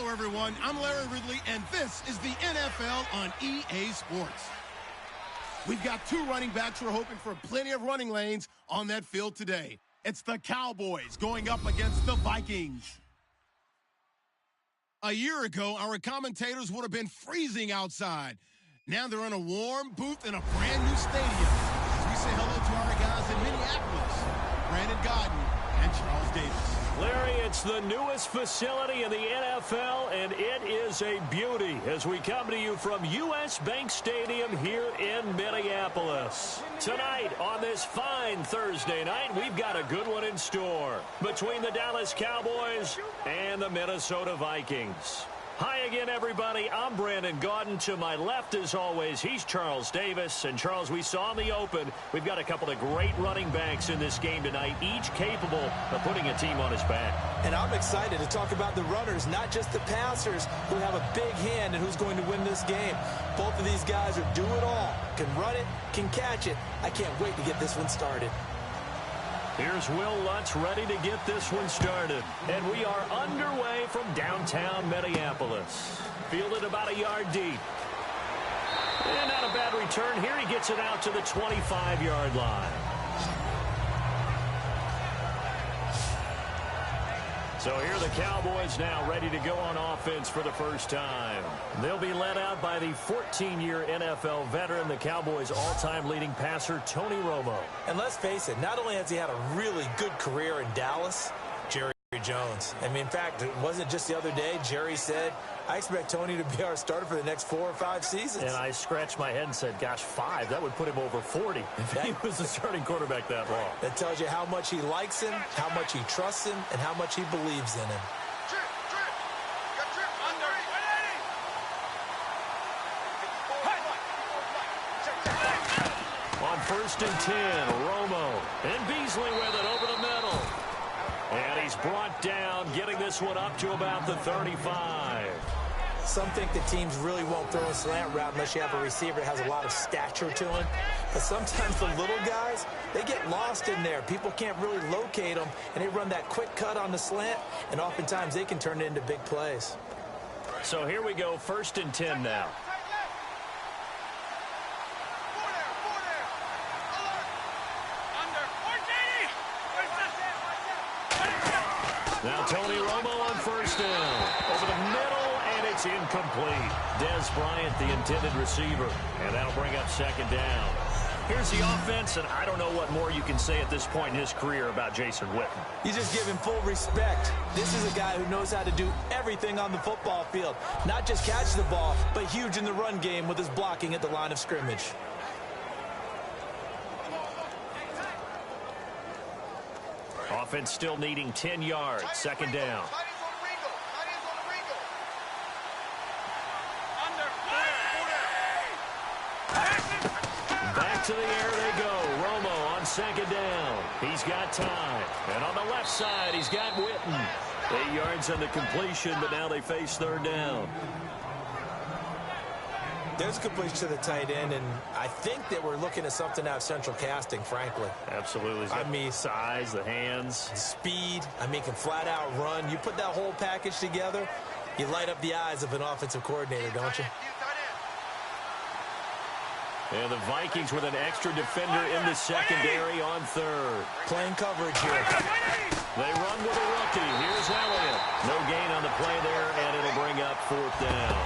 Hello, everyone. I'm Larry Ridley, and this is the NFL on EA Sports. We've got two running backs who are hoping for plenty of running lanes on that field today. It's the Cowboys going up against the Vikings. A year ago, our commentators would have been freezing outside. Now they're in a warm booth in a brand new stadium. As we say hello to our guys in Minneapolis, Brandon Godden and Charles Davis. Larry, it's the newest facility in the NFL, and it is a beauty as we come to you from U.S. Bank Stadium here in Minneapolis. Tonight, on this fine Thursday night, we've got a good one in store between the Dallas Cowboys and the Minnesota Vikings. Hi again, everybody. I'm Brandon Gaudin. To my left, as always, he's Charles Davis. And, Charles, we saw in the open, we've got a couple of great running backs in this game tonight, each capable of putting a team on his back. And I'm excited to talk about the runners, not just the passers, who have a big hand and who's going to win this game. Both of these guys are do it all. Can run it, can catch it. I can't wait to get this one started. Here's Will Lutz ready to get this one started. And we are underway from downtown Minneapolis. Fielded about a yard deep. And not a bad return here. He gets it out to the 25-yard line. So here are the Cowboys now ready to go on offense for the first time. They'll be led out by the 14-year NFL veteran, the Cowboys' all-time leading passer, Tony Romo. And let's face it, not only has he had a really good career in Dallas, Jerry Jones. I mean, in fact, it wasn't just the other day, Jerry said, I expect Tony to be our starter for the next 4 or 5 seasons. And I scratched my head and said, gosh, 5, that would put him over 40 if he was the starting quarterback that long. That tells you how much he likes him, how much he trusts him, and how much he believes in him. On 1st and 10, Romo. And Beasley with it over the middle. And he's brought down, getting this one up to about the 35. Some think the teams really won't throw a slant route unless you have a receiver that has a lot of stature to him. But sometimes the little guys, they get lost in there. People can't really locate them, and they run that quick cut on the slant, and oftentimes they can turn it into big plays. So here we go, 1st and 10 now. Now Tony Romo on 1st down. Over the middle, and it's incomplete. Dez Bryant, the intended receiver. And that'll bring up 2nd down. Here's the offense, and I don't know what more you can say at this point in his career about Jason Witten. You just give him full respect. This is a guy who knows how to do everything on the football field. Not just catch the ball, but huge in the run game with his blocking at the line of scrimmage. Offense still needing 10 yards. 2nd down. Back to the air they go. Romo on 2nd down. He's got time. And on the left side, he's got Witten. 8 yards on the completion, but now they face 3rd down. There's a completion to the tight end, and I think that we're looking at something out of central casting, frankly. Absolutely. I mean, size, the hands. Speed. I mean, can flat out run. You put that whole package together, you light up the eyes of an offensive coordinator, don't you? And the Vikings with an extra defender in the secondary on 3rd. Playing coverage here. They run with a rookie. Here's Elliott. No gain on the play there, and it'll bring up 4th down.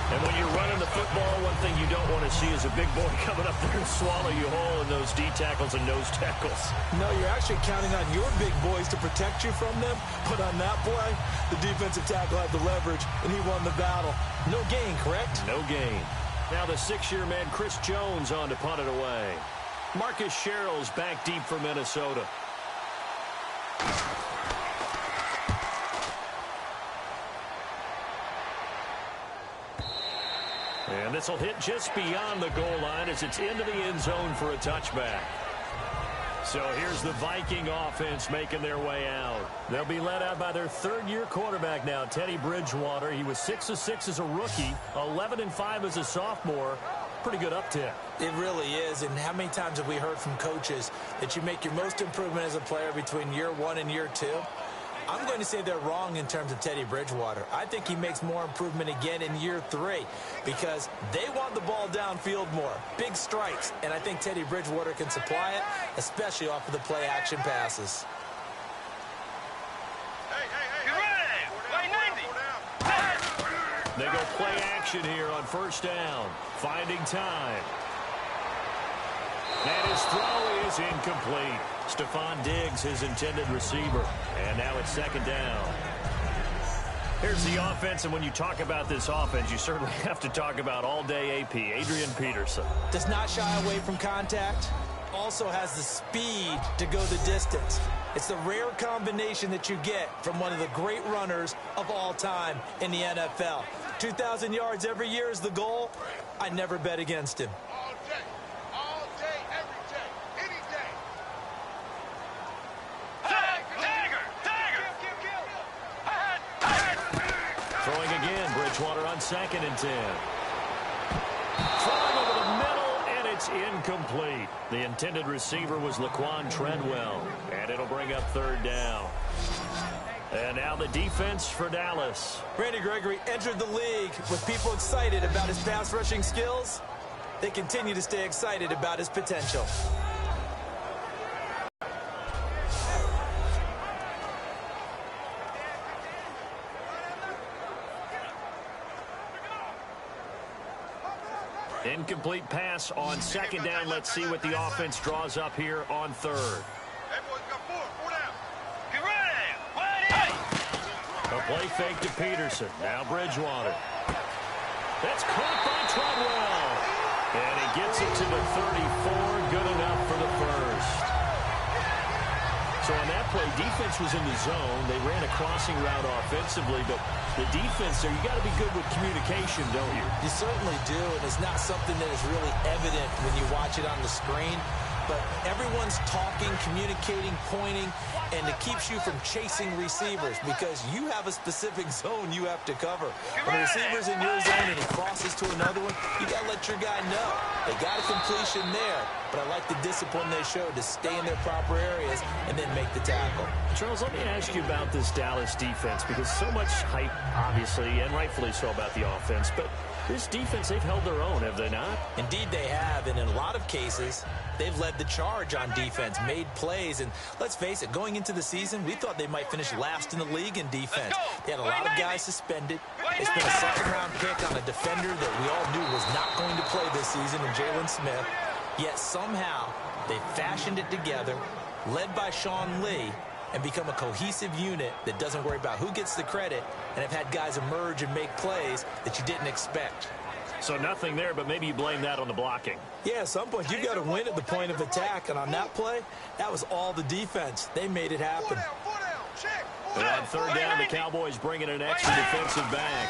And when you're running the football, one thing you don't want to see is a big boy coming up there and swallow you whole in those D tackles and nose tackles. No, you're actually counting on your big boys to protect you from them. But on that play, the defensive tackle had the leverage, and he won the battle. No gain, correct? No gain. Now the 6-year man, Chris Jones, on to punt it away. Marcus Sherrill's back deep for Minnesota. And this will hit just beyond the goal line as it's into the end zone for a touchback. So here's the Viking offense making their way out. They'll be led out by their 3rd-year quarterback now, Teddy Bridgewater. He was 6 of 6 as a rookie, 11 and 5 as a sophomore. Pretty good uptick. It really is. And how many times have we heard from coaches that you make your most improvement as a player between year 1 and year 2? I'm going to say they're wrong in terms of Teddy Bridgewater. I think he makes more improvement again in year 3 because they want the ball downfield more. Big strikes, and I think Teddy Bridgewater can supply it, especially off of the play-action passes. They go play action here on first down. Finding time. And his throw is incomplete. Stephon Diggs, his intended receiver. And now it's second down. Here's the offense, and when you talk about this offense, you certainly have to talk about all-day AP, Adrian Peterson. Does not shy away from contact. Also has the speed to go the distance. It's the rare combination that you get from one of the great runners of all time in the NFL. 2,000 yards every year is the goal. I never bet against him. All day, every day, any day. Throwing again, Bridgewater on 2nd and 10. Throwing over the middle, and it's incomplete. The intended receiver was Laquan Treadwell, and it'll bring up 3rd down. And now the defense for Dallas. Randy Gregory entered the league with people excited about his pass rushing skills. They continue to stay excited about his potential. Incomplete pass on 2nd down. Let's see what the offense draws up here on 3rd. A play fake to Peterson. Now Bridgewater. That's caught by Treadwell. And he gets it to the 34. Good enough for the first. So on that play, defense was in the zone. They ran a crossing route offensively, but the defense there, you got to be good with communication, don't you? You certainly do, and it's not something that is really evident when you watch it on the screen. But everyone's talking, communicating, pointing, and it keeps you from chasing receivers because you have a specific zone you have to cover. When the receiver's in your zone and he crosses to another one, you got to let your guy know. They got a completion there, but I like the discipline they showed to stay in their proper areas and then make the tackle. Charles, let me ask you about this Dallas defense because so much hype, obviously, and rightfully so about the offense, but this defense, they've held their own, have they not? Indeed they have, and in a lot of cases, they've led the charge on defense, made plays, and let's face it, going into the season, we thought they might finish last in the league in defense. They had a lot of guys suspended. They spent a 2nd-round pick on a defender that we all knew was not going to play this season in Jalen Smith, yet somehow they fashioned it together, led by Sean Lee, and become a cohesive unit that doesn't worry about who gets the credit and have had guys emerge and make plays that you didn't expect. So nothing there, but maybe you blame that on the blocking. Yeah, at some point you've got to win at the point of attack, and on that play, that was all the defense. They made it happen. And on 3rd down, the Cowboys bringing an extra defensive back.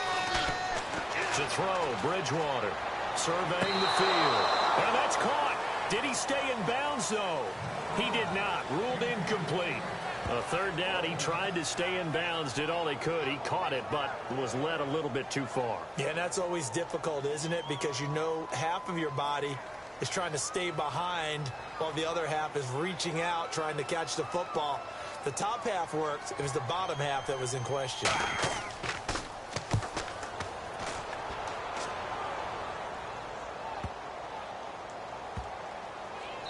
To throw, Bridgewater surveying the field. And that's caught. Did he stay in bounds, though? He did not. Ruled incomplete. 3rd down, he tried to stay in bounds, did all he could. He caught it, but was led a little bit too far. Yeah, and that's always difficult, isn't it? Because you know half of your body is trying to stay behind while the other half is reaching out, trying to catch the football. The top half worked. It was the bottom half that was in question.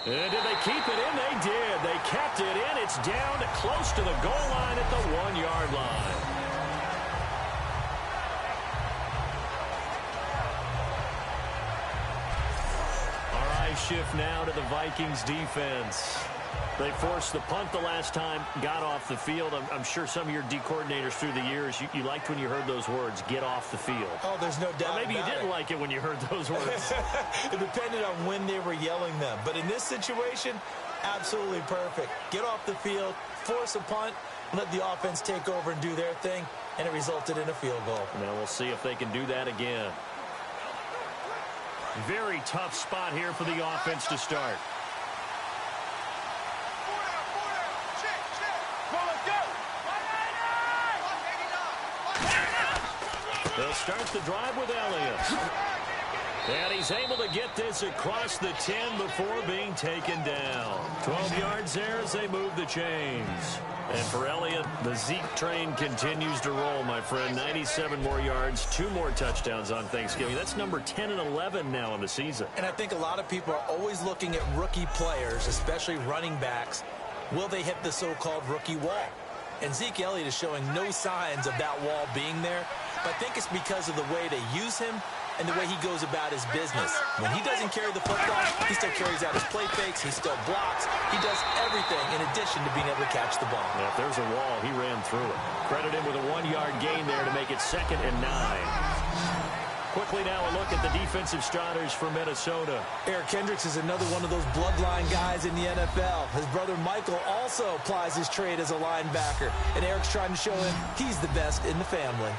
And did they keep it in? They did. They kept it in. It's down to close to the goal line at the 1-yard line. All right, shift now to the Vikings defense. They forced the punt the last time, got off the field. I'm sure some of your D coordinators through the years, you liked when you heard those words, get off the field. Oh, there's no doubt. Or maybe you didn't like it when you heard those words. It depended on when they were yelling them. But in this situation, absolutely perfect. Get off the field, force a punt, and let the offense take over and do their thing, and it resulted in a field goal. Now we'll see if they can do that again. Very tough spot here for the offense to start. They'll start the drive with Elliott. And he's able to get this across the 10 before being taken down. 12 yards there as they move the chains. And for Elliott, the Zeke train continues to roll, my friend. 97 more yards, 2 more touchdowns on Thanksgiving. That's number 10 and 11 now in the season. And I think a lot of people are always looking at rookie players, especially running backs. Will they hit the so-called rookie wall? And Zeke Elliott is showing no signs of that wall being there. But I think it's because of the way they use him and the way he goes about his business. When he doesn't carry the football, he still carries out his play fakes, he still blocks, he does everything in addition to being able to catch the ball. Yeah, if there's a wall, he ran through it. Credit him with a 1-yard gain there to make it 2nd and 9. Quickly now a look at the defensive starters for Minnesota. Eric Kendricks is another one of those bloodline guys in the NFL. His brother Michael also applies his trade as a linebacker, and Eric's trying to show him he's the best in the family.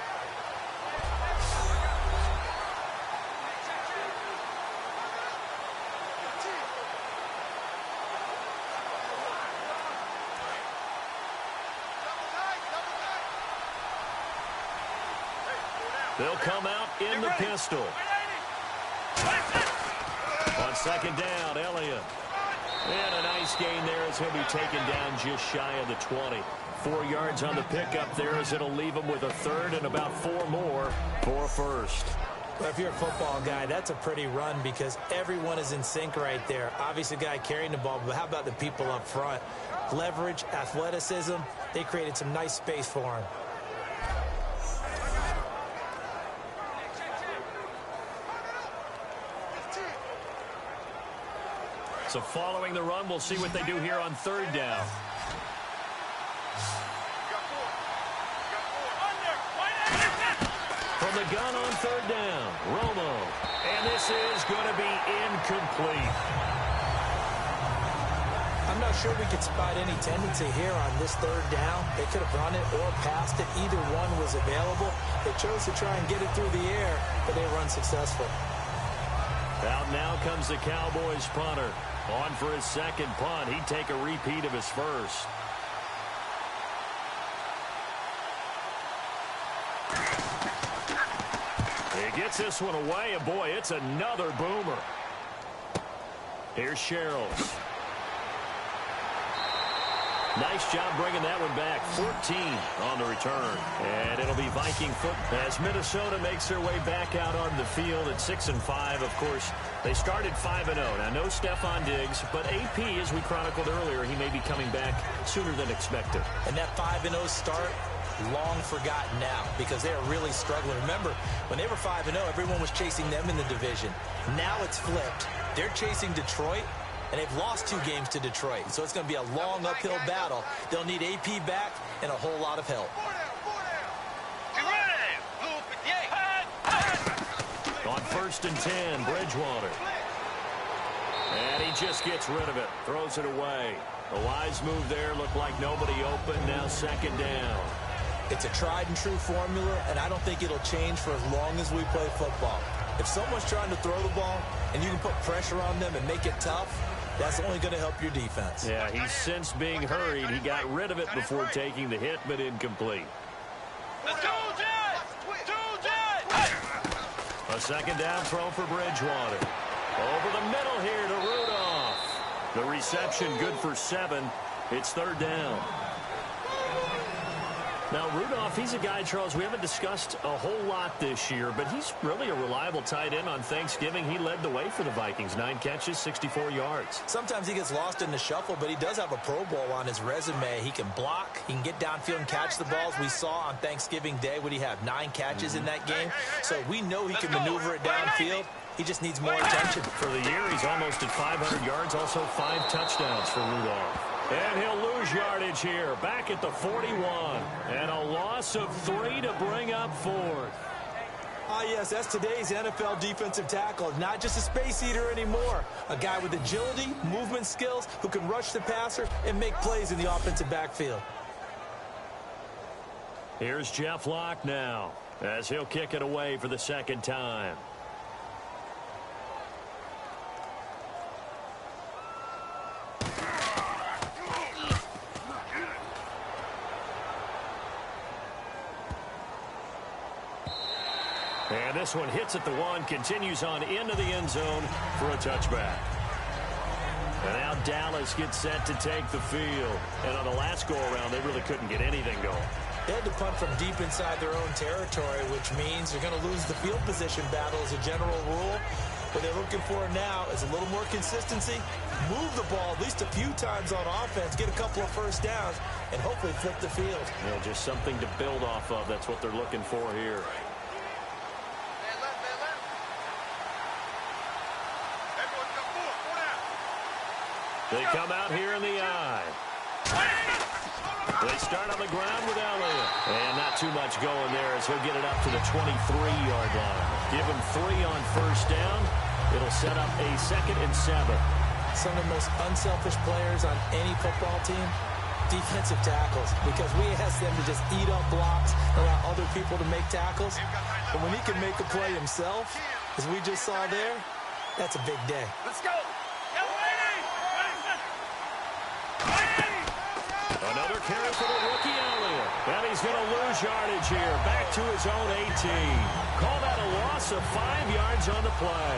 They'll come out in the pistol. On 2nd down, Elliott. And a nice gain there as he'll be taken down just shy of the 20. 4 yards on the pickup there as it'll leave him with a 3rd and about 4 more for a 1st. Well, if you're a football guy, that's a pretty run because everyone is in sync right there. Obviously, the guy carrying the ball, but how about the people up front? Leverage, athleticism, they created some nice space for him. So following the run, we'll see what they do here on 3rd down. From the gun on 3rd down, Romo. And this is going to be incomplete. I'm not sure we could spot any tendency here on this 3rd down. They could have run it or passed it. Either one was available. They chose to try and get it through the air, but they were unsuccessful. Out now comes the Cowboys punter. On for his 2nd punt. He'd take a repeat of his 1st. He gets this one away, and boy, it's another boomer. Here's Sherrills. Nice job bringing that one back. 14 on the return. And it'll be Viking football as Minnesota makes their way back out on the field at 6-5. Of course, they started 5-0. Now, no Stephon Diggs, but AP, as we chronicled earlier, he may be coming back sooner than expected. And that 5-0 start, long forgotten now because they are really struggling. Remember, when they were 5-0, everyone was chasing them in the division. Now it's flipped. They're chasing Detroit, and they've lost 2 games to Detroit. So it's going to be a long uphill battle. They'll need AP back and a whole lot of help. On 1st and 10, Bridgewater. And he just gets rid of it. Throws it away. A wise move there. Looked like nobody open. Now 2nd down. It's a tried and true formula, and I don't think it'll change for as long as we play football. If someone's trying to throw the ball and you can put pressure on them and make it tough, that's only going to help your defense. Yeah, he's since being hurried. He got rid of it before taking the hit, but incomplete. A 2nd down throw for Bridgewater. Over the middle here to Rudolph. The reception good for 7. It's 3rd down. Now, Rudolph, he's a guy, Charles, we haven't discussed a whole lot this year, but he's really a reliable tight end on Thanksgiving. He led the way for the Vikings. 9 catches, 64 yards. Sometimes he gets lost in the shuffle, but he does have a Pro Bowl on his resume. He can block. He can get downfield and catch the balls. We saw on Thanksgiving Day, what did he have, 9 catches in that game? So we know he can maneuver it downfield. He just needs more attention. For the year, he's almost at 500 yards, also 5 touchdowns for Rudolph. And he'll lose yardage here, back at the 41. And a loss of 3 to bring up 4th. Ah, yes, that's today's NFL defensive tackle. Not just a space eater anymore. A guy with agility, movement skills, who can rush the passer and make plays in the offensive backfield. Here's Jeff Locke now, as he'll kick it away for the 2nd time. And this one hits at the 1, continues on into the end zone for a touchback. And now Dallas gets set to take the field. And on the last go-around, they really couldn't get anything going. They had to punt from deep inside their own territory, which means they're going to lose the field position battle as a general rule. What they're looking for now is a little more consistency, move the ball at least a few times on offense, get a couple of first downs, and hopefully flip the field. Yeah, just something to build off of. That's what they're looking for here. They come out here in the eye. They start on the ground with Elliott. And not too much going there as he'll get it up to the 23-yard line. Give him 3 on first down. It'll set up a 2nd and 7. Some of the most unselfish players on any football team, defensive tackles, because we ask them to just eat up blocks, allow other people to make tackles. But when he can make a play himself, as we just saw there, that's a big day. Let's go. Another carry for the rookie Elliott. And he's going to lose yardage here. Back to his own 18. Call that a loss of 5 yards on the play.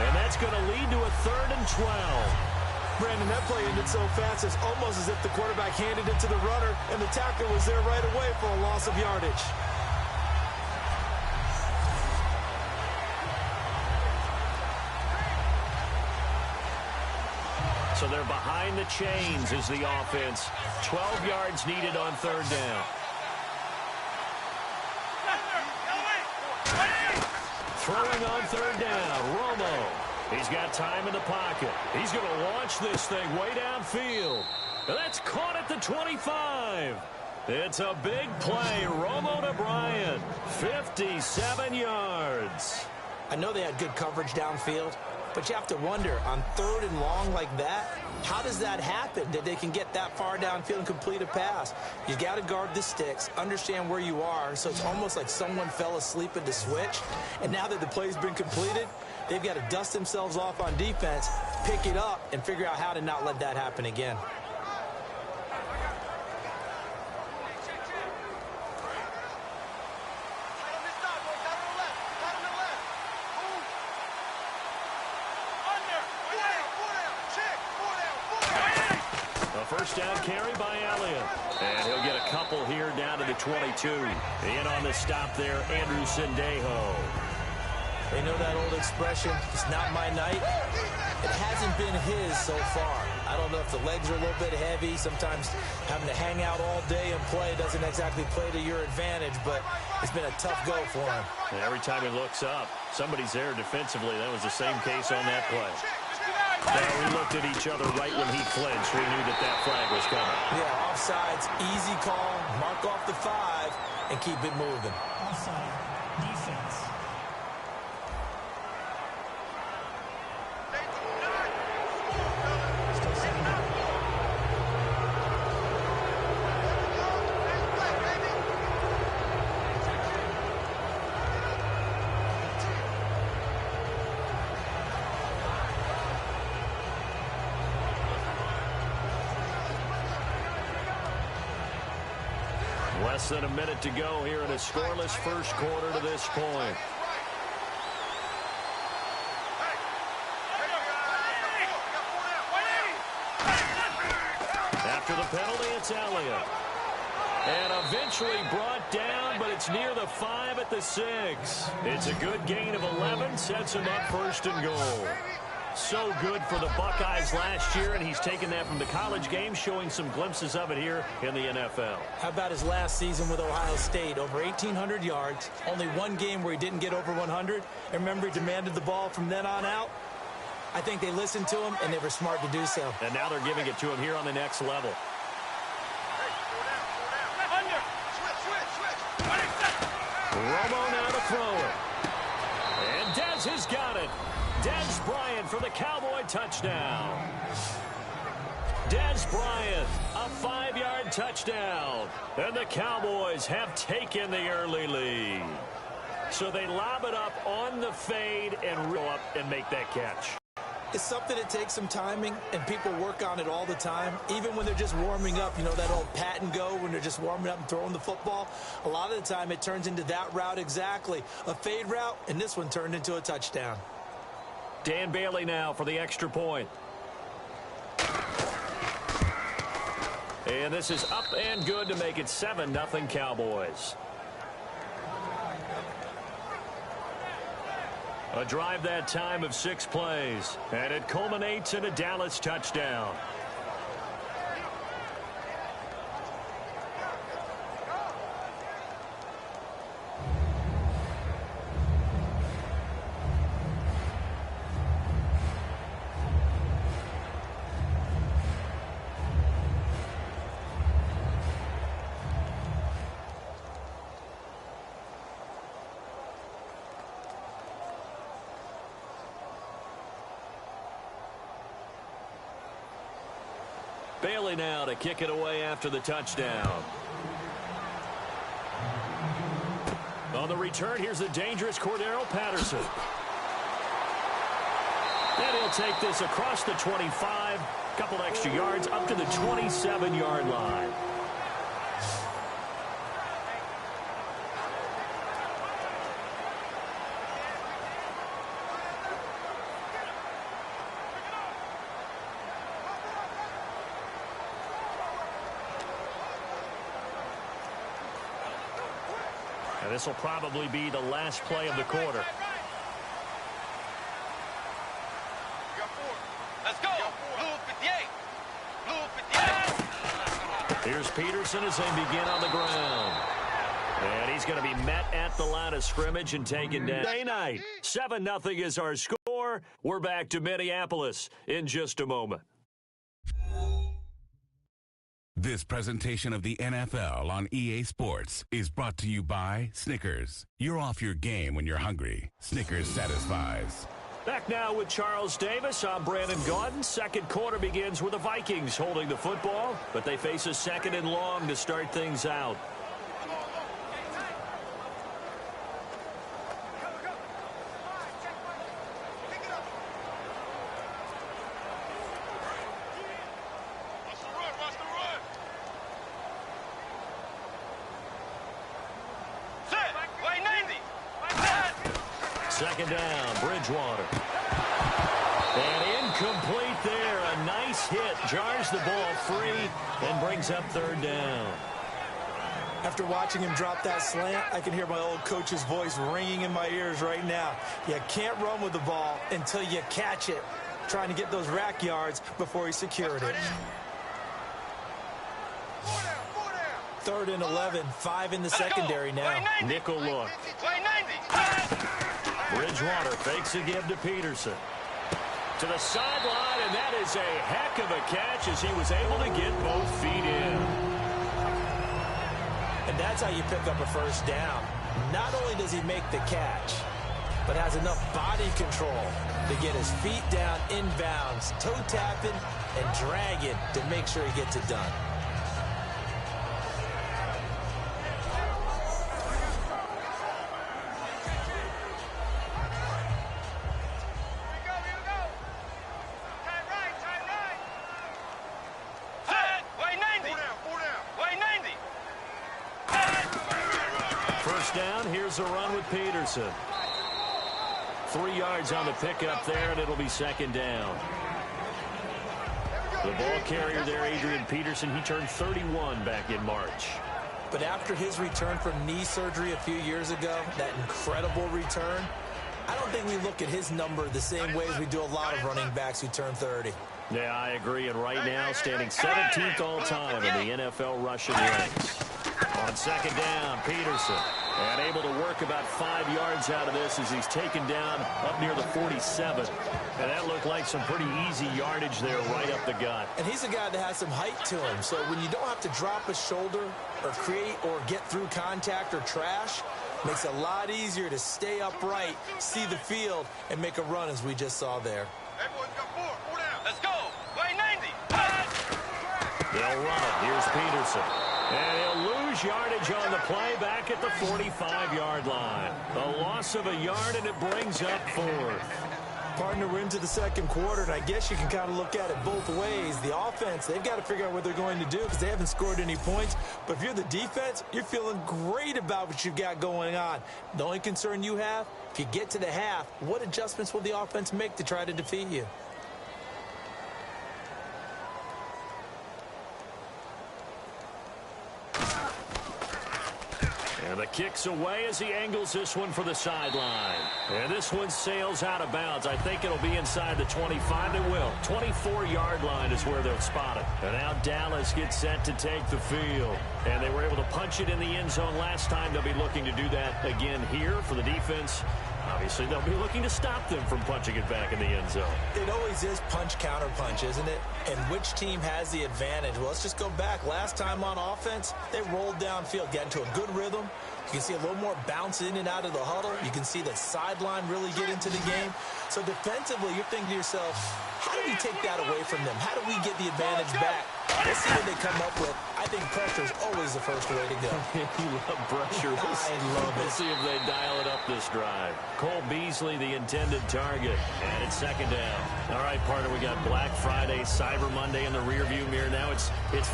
And that's going to lead to a 3rd and 12. Brandon, that play ended so fast, it's almost as if the quarterback handed it to the runner, and the tackler was there right away for a loss of yardage. So they're behind the chains as the offense. 12 yards needed on 3rd down. Throwing on 3rd down, Romo. He's got time in the pocket. He's going to launch this thing way downfield. And that's caught at the 25. It's a big play. Romo to Bryant. 57 yards. I know they had good coverage downfield, but you have to wonder, on 3rd and long like that, how does that happen, that they can get that far downfield and complete a pass? You got to guard the sticks, understand where you are, so it's almost like someone fell asleep at the switch, and now that the play's been completed, they've got to dust themselves off on defense, pick it up, and figure out how to not let that happen again. First down carry by Elliott. And he'll get a couple here down to the 22. In on the stop there, Andrew Sendejo. They know that old expression, it's not my night. It hasn't been his so far. I don't know if the legs are a little bit heavy. Sometimes having to hang out all day and play doesn't exactly play to your advantage, but it's been a tough go for him. And every time he looks up, somebody's there defensively. That was the same case on that play. We looked at each other right when he flinched. We knew that flag was coming. Yeah, offsides, easy call, mark off the 5, and keep it moving. Offside, defense. Less than a minute to go here in a scoreless first quarter to this point. After the penalty, it's Elliott. And eventually brought down, but it's near the 5 at the 6. It's a good gain of 11, sets him up 1st and goal. So good for the Buckeyes last year, and he's taken that from the college game, showing some glimpses of it here in the NFL. How about his last season with Ohio State? Over 1,800 yards, only one game where he didn't get over 100. And remember, he demanded the ball from then on out. I think they listened to him, and they were smart to do so. And now they're giving it to him here on the next level. Romo now to throw it. And Dez has got it. Dez Bryant for the Cowboy touchdown. Dez Bryant, a 5-yard touchdown. And the Cowboys have taken the early lead. So they lob it up on the fade and reel up and make that catch. It's something that takes some timing, and people work on it all the time. Even when they're just warming up, you know, that old pat and go when they're just warming up and throwing the football. A lot of the time it turns into that route exactly. A fade route, and this one turned into a touchdown. Dan Bailey now for the extra point. And this is up and good to make it 7-0 Cowboys. A drive that time of 6 plays, and it culminates in a Dallas touchdown. Bailey now to kick it away after the touchdown. On the return, here's the dangerous Cordero Patterson. And he'll take this across the 25, couple extra yards up to the 27-yard line. This will probably be the last play of the quarter. Let's go. Blue 58. Blue 58. Here's Peterson as they begin on the ground. And he's going to be met at the line of scrimmage and taken down. Day night, 7-0 is our score. We're back to Minneapolis in just a moment. This presentation of the NFL on EA Sports is brought to you by Snickers. You're off your game when you're hungry. Snickers satisfies. Back now with Charles Davis. I'm Brandon Gaudin. Second quarter begins with the Vikings holding the football, but they face a second and long to start things out. Second down, Bridgewater. And incomplete there. A nice hit. Jars the ball free and brings up third down. After watching him drop that slant, I can hear my old coach's voice ringing in my ears right now. You can't run with the ball until you catch it. Trying to get those rack yards before he secured it. 3rd and 11, 5 in the secondary now. Nickel look. Bridgewater fakes a give to Peterson. To the sideline, and that is a heck of a catch as he was able to get both feet in. And that's how you pick up a first down. Not only does he make the catch, but has enough body control to get his feet down inbounds, toe tapping and dragging to make sure he gets it done. Here's a run with Peterson. 3 yards on the pickup there, and it'll be second down. The ball carrier there, Adrian Peterson, he turned 31 back in March. But after his return from knee surgery a few years ago, that incredible return, I don't think we look at his number the same way as we do a lot of running backs who turn 30. Yeah, I agree. And right now, standing 17th all-time in the NFL rushing ranks. On second down, Peterson. And able to work about 5 yards out of this as he's taken down up near the 47. And that looked like some pretty easy yardage there right up the gut. And he's a guy that has some height to him. So when you don't have to drop a shoulder or create or get through contact or trash, makes it a lot easier to stay upright, see the field, and make a run as we just saw there. Everyone's got 4 down. Let's go. Way 90. They'll run it. Here's Peterson. And he'll lose yardage on the play back at the 45-yard line. A loss of a yard, and it brings up 4th. Partner, we're into the second quarter, and I guess you can kind of look at it both ways. The offense, they've got to figure out what they're going to do because they haven't scored any points. But if you're the defense, you're feeling great about what you've got going on. The only concern you have, if you get to the half, what adjustments will the offense make to try to defeat you? And the kick's away as he angles this one for the sideline. And this one sails out of bounds. I think it'll be inside the 25. It will. 24-yard line is where they'll spot it. And now Dallas gets set to take the field. And they were able to punch it in the end zone last time. They'll be looking to do that again here for the defense. Obviously, they'll be looking to stop them from punching it back in the end zone. It always is punch-counter-punch, isn't it? And which team has the advantage? Well, let's just go back. Last time on offense, they rolled downfield, got into a good rhythm. You can see a little more bounce in and out of the huddle. You can see the sideline really get into the game. So defensively, you're thinking to yourself, how do we take that away from them? How do we get the advantage back? Let's see what they come up with. I think pressure is always the first way to go. You love pressure. I love it. We'll see if they dial it up this drive. Cole Beasley, the intended target. And it's second down. All right, partner, we got Black Friday, Cyber Monday in the rearview mirror. Now it's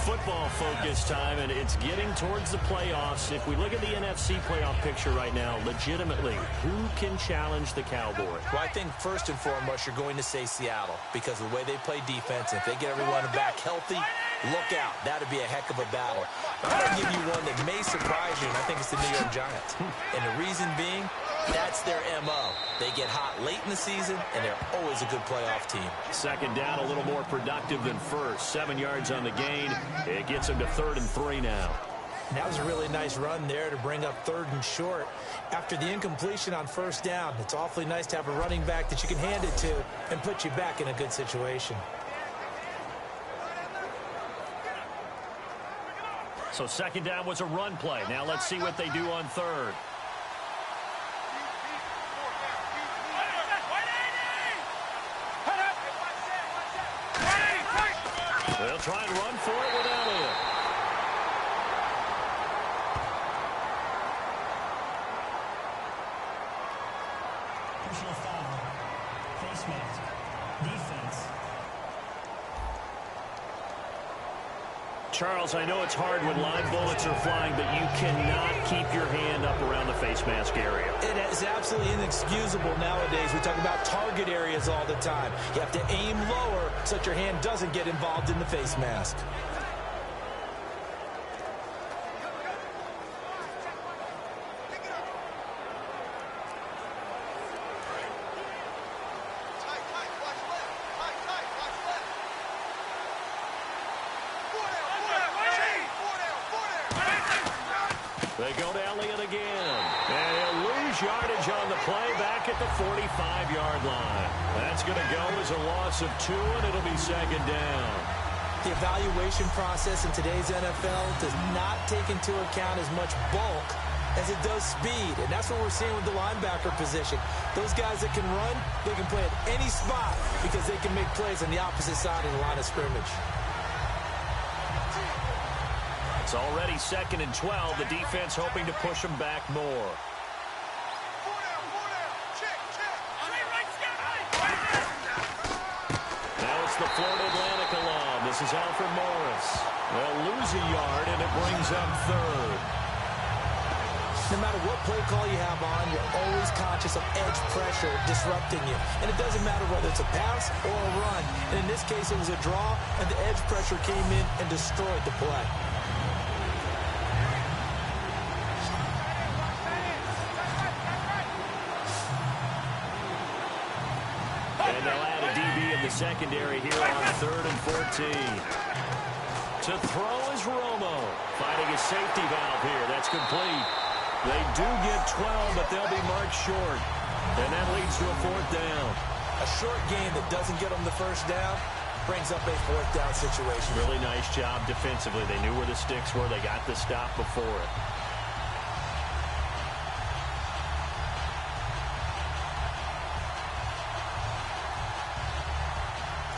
football focus time, and it's getting towards the playoffs. If we look at the NFC playoff picture right now, legitimately, who can challenge the Cowboys? Well, I think first and foremost, you're going to say Seattle because of the way they play defense. If they get everyone back healthy, look out. That would be a heck of a battle. I'm going to give you one that may surprise you, and I think it's the New York Giants. And the reason being, that's their M.O. They get hot late in the season, and they're always a good playoff team. Second down, a little more productive than first. 7 yards on the gain. It gets them to 3rd and 3 now. And that was a really nice run there to bring up 3rd and short. After the incompletion on first down, it's awfully nice to have a running back that you can hand it to and put you back in a good situation. So second down was a run play. Now let's see what they do on 3rd. They'll try and run for it with Elliott. Personal foul. Face mask. Defense. Charles, I know it's hard when live bullets are flying, but you cannot keep your hand up around the face mask area. It is absolutely inexcusable nowadays. We talk about target areas all the time. You have to aim lower so that your hand doesn't get involved in the face mask. They go to Elliott again. And he'll lose yardage on the play back at the 45-yard line. That's going to go as a loss of 2, and it'll be second down. The evaluation process in today's NFL does not take into account as much bulk as it does speed. And that's what we're seeing with the linebacker position. Those guys that can run, they can play at any spot because they can make plays on the opposite side of the line of scrimmage. It's already 2nd and 12. The defense hoping to push them back more. Now it's the Florida Atlantic alum. This is Alfred Morris. They'll lose a yard, and it brings up 3rd. No matter what play call you have on, you're always conscious of edge pressure disrupting you. And it doesn't matter whether it's a pass or a run. And in this case, it was a draw, and the edge pressure came in and destroyed the play. And they'll add a DB in the secondary here on 3rd and 14. To throw is Romo, finding a safety valve here. That's complete. They do get 12, but they'll be marked short. And that leads to a 4th down. A short game that doesn't get them the first down brings up a 4th down situation. Really nice job defensively. They knew where the sticks were. They got the stop before it.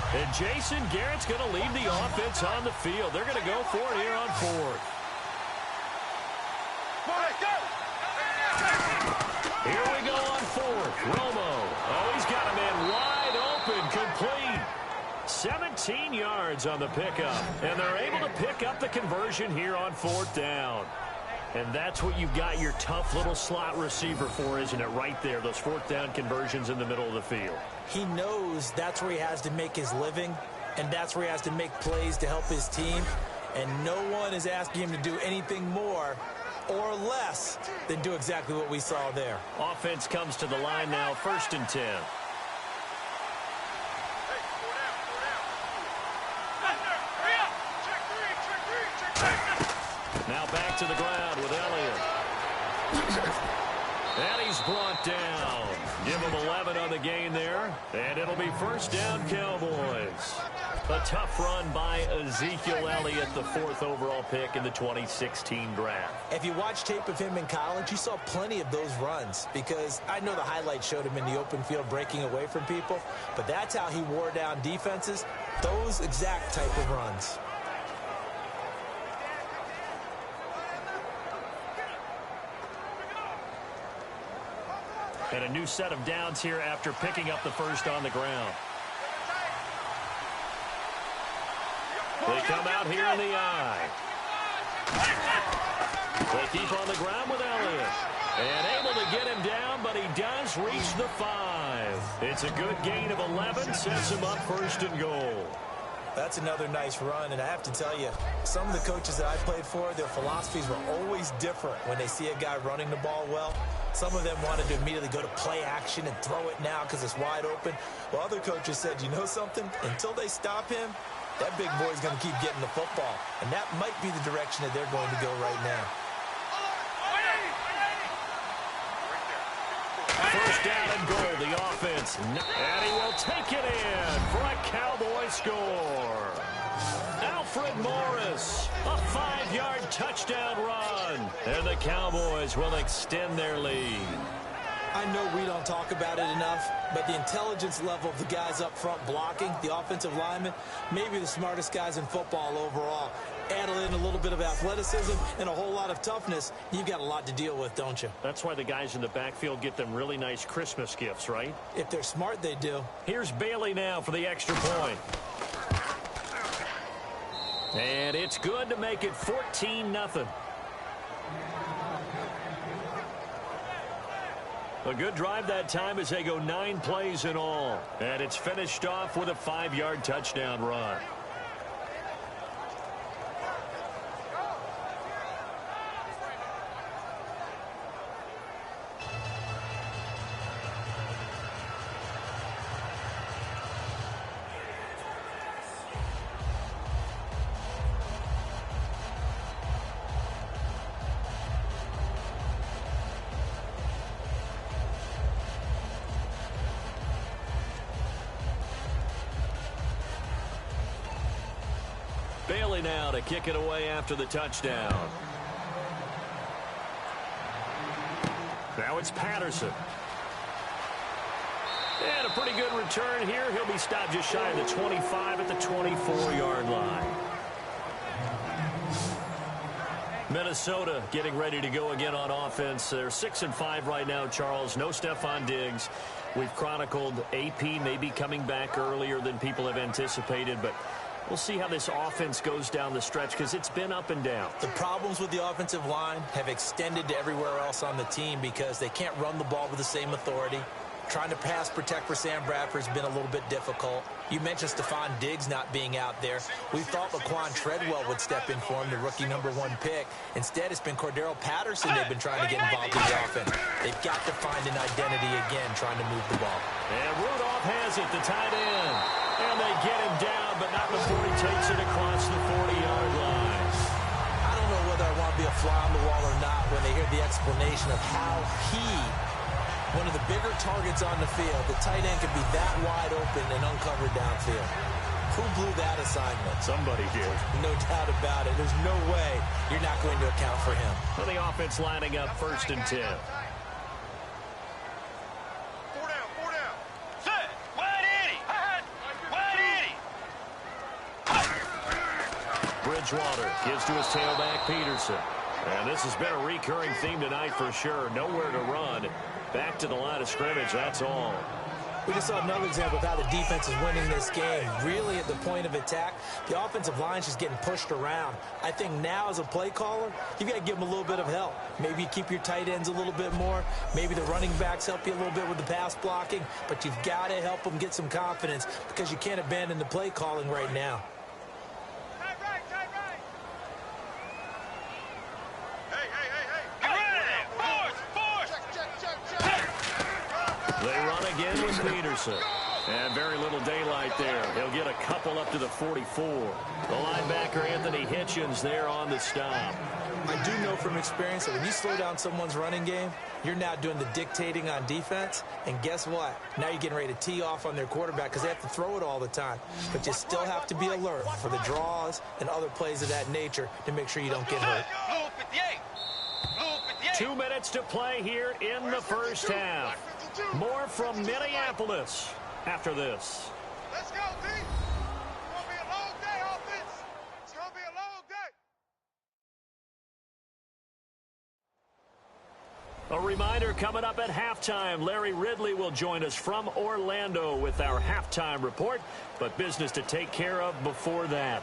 And Jason Garrett's going to lead the offense on the field. They're going to go for it here on 4th. Here we go on 4th. Romo. Oh, he's got a man wide 14 yards on the pickup. And they're able to pick up the conversion here on 4th down. And that's what you've got your tough little slot receiver for, isn't it? Right there, those 4th down conversions in the middle of the field. He knows that's where he has to make his living, and that's where he has to make plays to help his team. And no one is asking him to do anything more or less than do exactly what we saw there. Offense comes to the line now, 1st and 10. Now back to the ground with Elliott. And he's brought down. Give him 11 on the gain there. And it'll be 1st down, Cowboys. A tough run by Ezekiel Elliott, the 4th overall pick in the 2016 draft. If you watch tape of him in college, you saw plenty of those runs, because I know the highlights showed him in the open field breaking away from people, but that's how he wore down defenses, those exact type of runs. And a new set of downs here after picking up the 1st on the ground. They come out here in the eye. They keep on the ground with Elliott. And able to get him down, but he does reach the 5. It's a good gain of 11, sets him up 1st and goal. That's another nice run, and I have to tell you, some of the coaches that I played for, their philosophies were always different when they see a guy running the ball well. Some of them wanted to immediately go to play action and throw it now because it's wide open. While other coaches said, you know something? Until they stop him, that big boy's going to keep getting the football. And that might be the direction that they're going to go right now. 1st down and goal, the offense. And he will take it in for a Cowboy score. Alfred Morris, a 5-yard touchdown run. And the Cowboys will extend their lead. I know we don't talk about it enough, but the intelligence level of the guys up front blocking, the offensive linemen, maybe the smartest guys in football overall. Add in a little bit of athleticism and a whole lot of toughness, you've got a lot to deal with, don't you? That's why the guys in the backfield get them really nice Christmas gifts, right? If they're smart, they do. Here's Bailey now for the extra point. And it's good to make it 14-0. A good drive that time as they go 9 plays in all. And it's finished off with a 5-yard touchdown run. Bailey now to kick it away after the touchdown. Now it's Patterson. And a pretty good return here. He'll be stopped just shy of the 25 at the 24-yard line. Minnesota getting ready to go again on offense. They're 6-5 right now, Charles. No Stephon Diggs. We've chronicled AP maybe coming back earlier than people have anticipated, but we'll see how this offense goes down the stretch because it's been up and down. The problems with the offensive line have extended to everywhere else on the team because they can't run the ball with the same authority. Trying to pass protect for Sam Bradford has been a little bit difficult. You mentioned Stephon Diggs not being out there. We thought Laquan Treadwell would step in for him, the rookie #1 pick. Instead, it's been Cordero Patterson they've been trying to get involved in the offense. They've got to find an identity again trying to move the ball. And Rudolph has it, the tight end. And they get him down, but not before he takes it across the 40-yard line. I don't know whether I want to be a fly on the wall or not when they hear the explanation of how he, one of the bigger targets on the field, the tight end could be that wide open and uncovered downfield. Who blew that assignment? Somebody did. No doubt about it. There's no way you're not going to account for him. Well, the offense lining up 1st and 10. Bridgewater gives to his tailback, Peterson. And this has been a recurring theme tonight for sure. Nowhere to run. Back to the line of scrimmage, that's all. We just saw another example of how the defense is winning this game. Really at the point of attack, the offensive line's just getting pushed around. I think now as a play caller, you've got to give them a little bit of help. Maybe you keep your tight ends a little bit more. Maybe the running backs help you a little bit with the pass blocking. But you've got to help them get some confidence because you can't abandon the play calling right now. They run again with Peterson. And very little daylight there. He'll get a couple up to the 44. The linebacker, Anthony Hitchens, there on the stop. I do know from experience that when you slow down someone's running game, you're now doing the dictating on defense. And guess what? Now you're getting ready to tee off on their quarterback because they have to throw it all the time. But you still have to be alert for the draws and other plays of that nature to make sure you don't get hurt. 2 minutes to play here in the first half. More from Minneapolis after this. Let's go, D. It's going to be a long day, offense. It's going to be a long day. A reminder coming up at halftime. Larry Ridley will join us from Orlando with our halftime report, but business to take care of before that.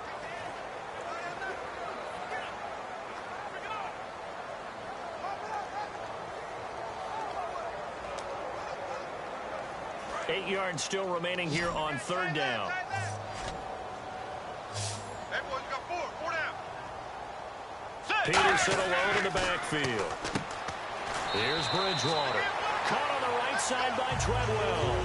Eight yards still remaining here on third down. Everyone's got four down. Peterson alone in the backfield. Here's Bridgewater. Caught on the right side by Treadwell.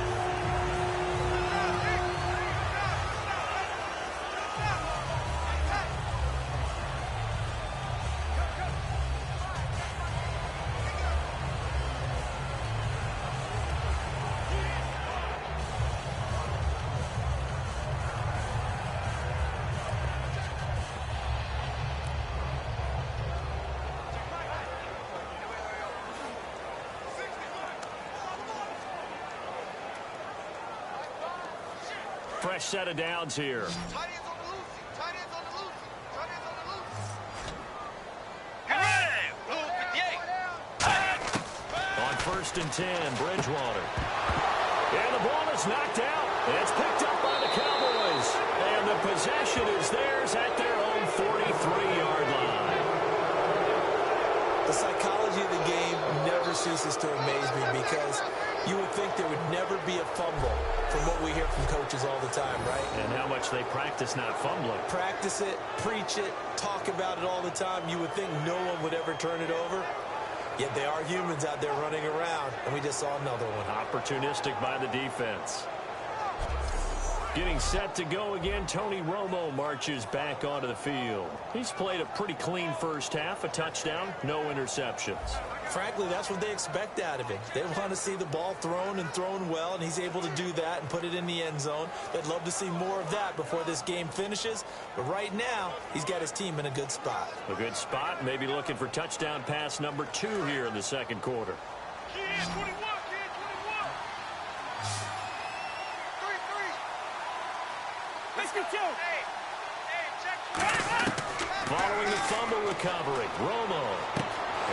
Fresh set of downs here. Tight ends on the loose. Tight ends on the loose. Tight ends on the loose. Get ready. Blue 58. On 1st and 10, Bridgewater. And the ball is knocked out. It's picked up by the Cowboys. And the possession is theirs at their own 43-yard line. The psychology of the game never ceases to amaze me because you would think there would never be a fumble from what we hear from coaches all the time, right? And how much they practice not fumbling. Practice it, preach it, talk about it all the time. You would think no one would ever turn it over. Yet they are humans out there running around, and we just saw another one. Opportunistic by the defense. Getting set to go again, Tony Romo marches back onto the field. He's played a pretty clean first half, a touchdown, no interceptions. Frankly, that's what they expect out of him. They want to see the ball thrown and thrown well, and he's able to do that and put it in the end zone. They'd love to see more of that before this game finishes. But right now, he's got his team in a good spot. A good spot, maybe looking for touchdown pass number 2 here in the second quarter. Kid 21, kid 21. 3-3. Let's go, Joe. Hey, check. Following the fumble recovery, Romo.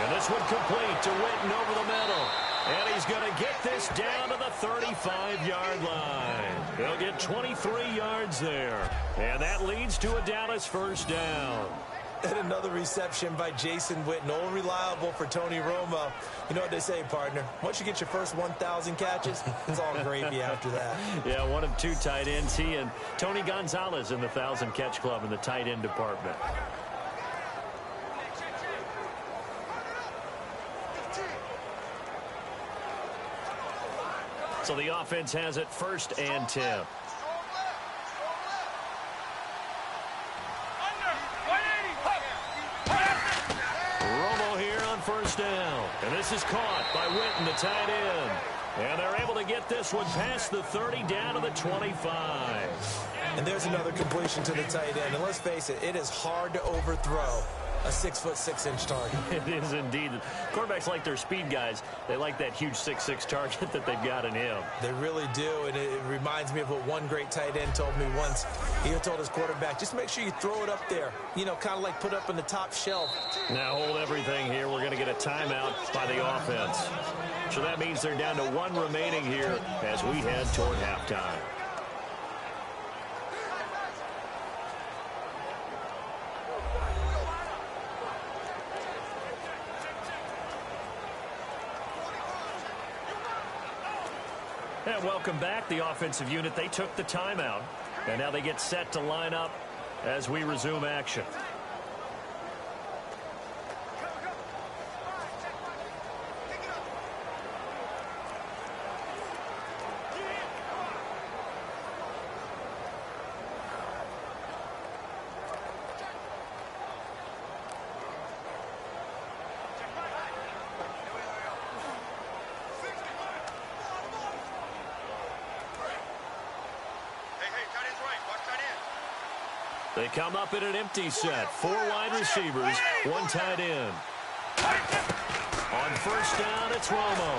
And this one complete to Witten over the middle. And he's going to get this down to the 35-yard line. He'll get 23 yards there. And that leads to a Dallas first down. And another reception by Jason Witten, all reliable for Tony Romo. You know what they say, partner? Once you get your first 1,000 catches, it's all gravy after that. Yeah, one of 2 tight ends. He and Tony Gonzalez in the 1,000-catch club in the tight end department. So the offense has it 1st and 10. Romo here on 1st down. And this is caught by Witten, the tight end. And they're able to get this one past the 30 down to the 25. And there's another completion to the tight end. And let's face it, it is hard to overthrow a 6'6" target. It is indeed. Quarterbacks like their speed guys. They like that huge 6'6" target that they've got in him. They really do, and it reminds me of what one great tight end told me once. He told his quarterback, just make sure you throw it up there. You know, kind of like put up on the top shelf. Now hold everything here. We're going to get a timeout by the offense. So that means they're down to 1 remaining here as we head toward halftime. And welcome back, the offensive unit. They took the timeout, and now they get set to line up as we resume action. They come up in an empty set. 4 wide receivers, 1 tight end. On first down, it's Romo.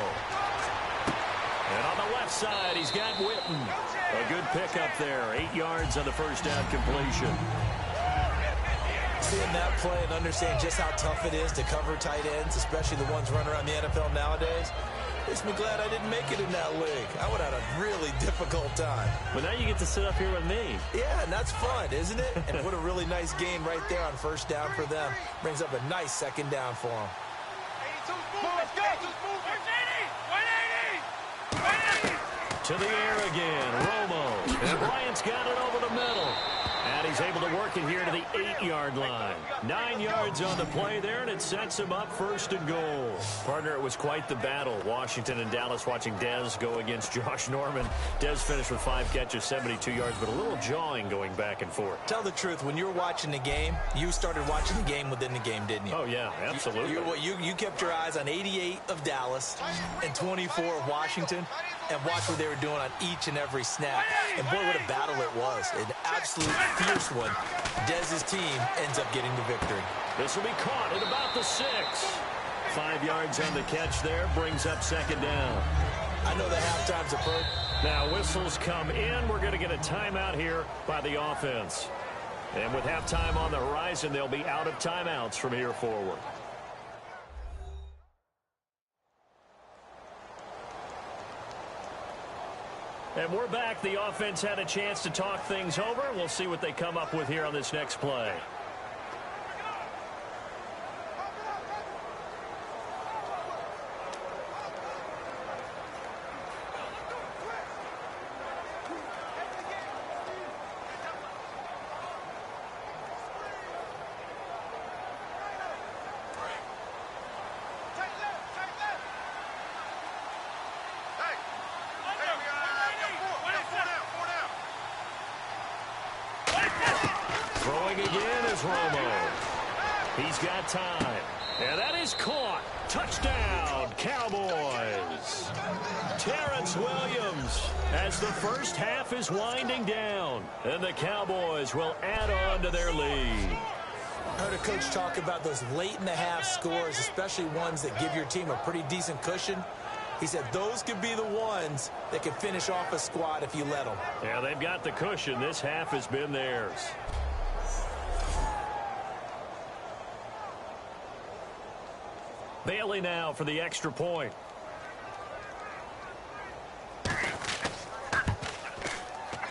And on the left side, he's got Witten. A good pickup there. 8 yards on the first down completion. Seeing that play and understand just how tough it is to cover tight ends, especially the ones running around the NFL nowadays, makes me glad I didn't make it in that league. I would have had a really difficult time. But now you get to sit up here with me. Yeah, and that's fun, isn't it? And what a really nice game right there on first down for them. Brings up a nice second down for them. 82's moving. Let's go. 82's moving. 180. 180. To the air again, Romo. And Bryant's got it over the middle. And he's able to work it here to the 8-yard line. 9 yards on the play there, and it sets him up first and goal. Partner, it was quite the battle. Washington and Dallas watching Dez go against Josh Norman. Dez finished with 5 catches, 72 yards, but a little jawing going back and forth. Tell the truth, when you were watching the game, you started watching the game within the game, didn't you? Oh, yeah, absolutely. You kept your eyes on 88 of Dallas and 24 of Washington, and watch what they were doing on each and every snap. And boy, what a battle it was. An absolute fierce one. Dez's team ends up getting the victory. This will be caught at about the 6. 5 yards on the catch there, brings up second down. I know the halftime's approach. Now whistles come in. We're going to get a timeout here by the offense. And with halftime on the horizon, they'll be out of timeouts from here forward. And we're back. The offense had a chance to talk things over. We'll see what they come up with here on this next play. He's got time. And that is caught. Touchdown, Cowboys. Terrence Williams as the first half is winding down. And the Cowboys will add on to their lead. I heard a coach talk about those late in the half scores, especially ones that give your team a pretty decent cushion. He said those could be the ones that could finish off a squad if you let them. Yeah, they've got the cushion. This half has been theirs. Bailey now for the extra point.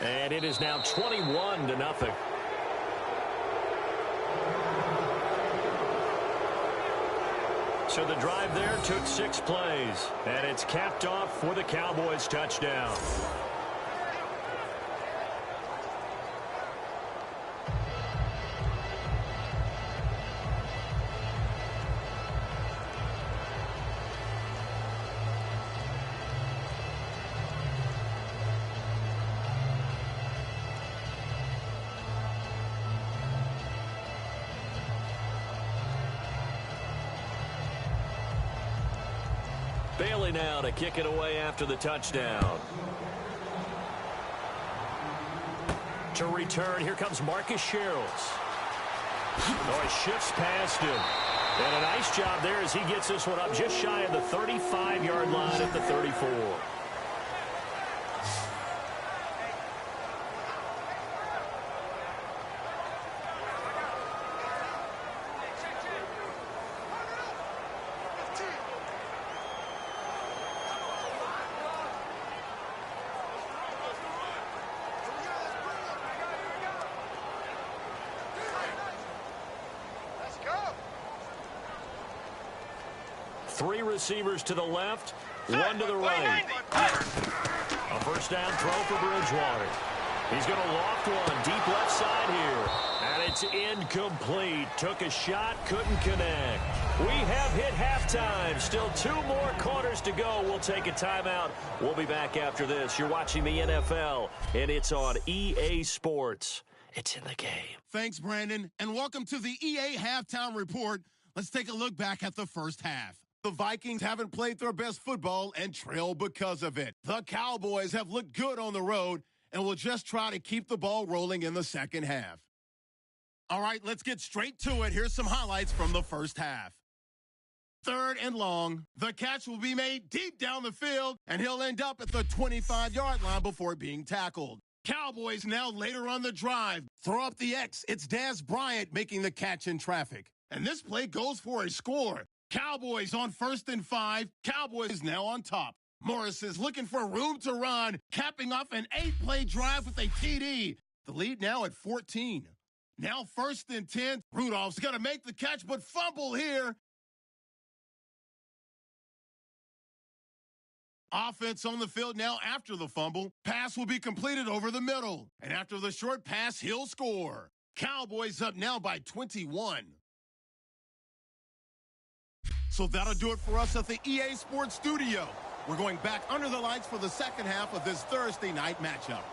And it is now 21-0. So the drive there took 6 plays, and it's capped off with a Cowboys touchdown. Bailey now to kick it away after the touchdown. To return, here comes Marcus Sherrills. Oh, he shifts past him. And a nice job there as he gets this one up just shy of the 35-yard line at the 34. Three receivers to the left, one to the right. A first down throw for Bridgewater. He's going to loft one deep left side here. And it's incomplete. Took a shot, couldn't connect. We have hit halftime. Still 2 more quarters to go. We'll take a timeout. We'll be back after this. You're watching the NFL, and it's on EA Sports. It's in the game. Thanks, Brandon, and welcome to the EA Halftime Report. Let's take a look back at the first half. The Vikings haven't played their best football and trail because of it. The Cowboys have looked good on the road and will just try to keep the ball rolling in the second half. All right, let's get straight to it. Here's some highlights from the first half. 3rd and long. The catch will be made deep down the field, and he'll end up at the 25-yard line before being tackled. Cowboys now later on the drive. Throw up the X. It's Dez Bryant making the catch in traffic. And this play goes for a score. Cowboys on 1st and 5. Cowboys now on top. Morris is looking for room to run, capping off an 8-play drive with a TD. The lead now at 14. Now 1st and 10. Rudolph's going to make the catch, but fumble here. Offense on the field now after the fumble. Pass will be completed over the middle. And after the short pass, he'll score. Cowboys up now by 21. So that'll do it for us at the EA Sports Studio. We're going back under the lights for the second half of this Thursday night matchup.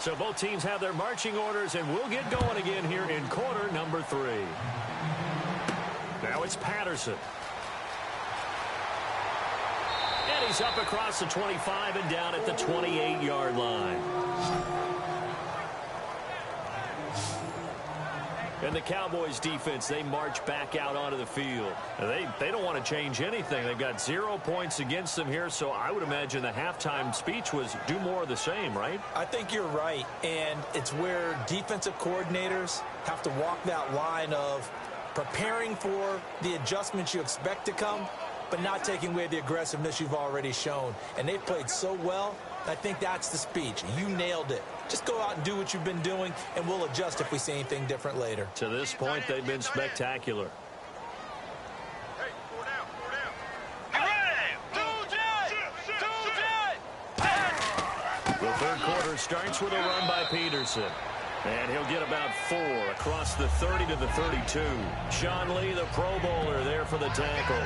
So both teams have their marching orders, and we'll get going again here in quarter number 3. Now it's Patterson. And he's up across the 25 and down at the 28-yard line. And the Cowboys defense, they march back out onto the field. They don't want to change anything. They've got 0 points against them here, so I would imagine the halftime speech was do more of the same, right? I think you're right, and it's where defensive coordinators have to walk that line of preparing for the adjustments you expect to come, but not taking away the aggressiveness you've already shown. And they've played so well, I think that's the speech. You nailed it. Just go out and do what you've been doing, and we'll adjust if we see anything different later. To this point, they've been spectacular. Hey, 4 down, 4 down. The third quarter starts with a run by Peterson. And he'll get about 4 across the 30 to the 32. Sean Lee, the Pro Bowler, there for the tackle.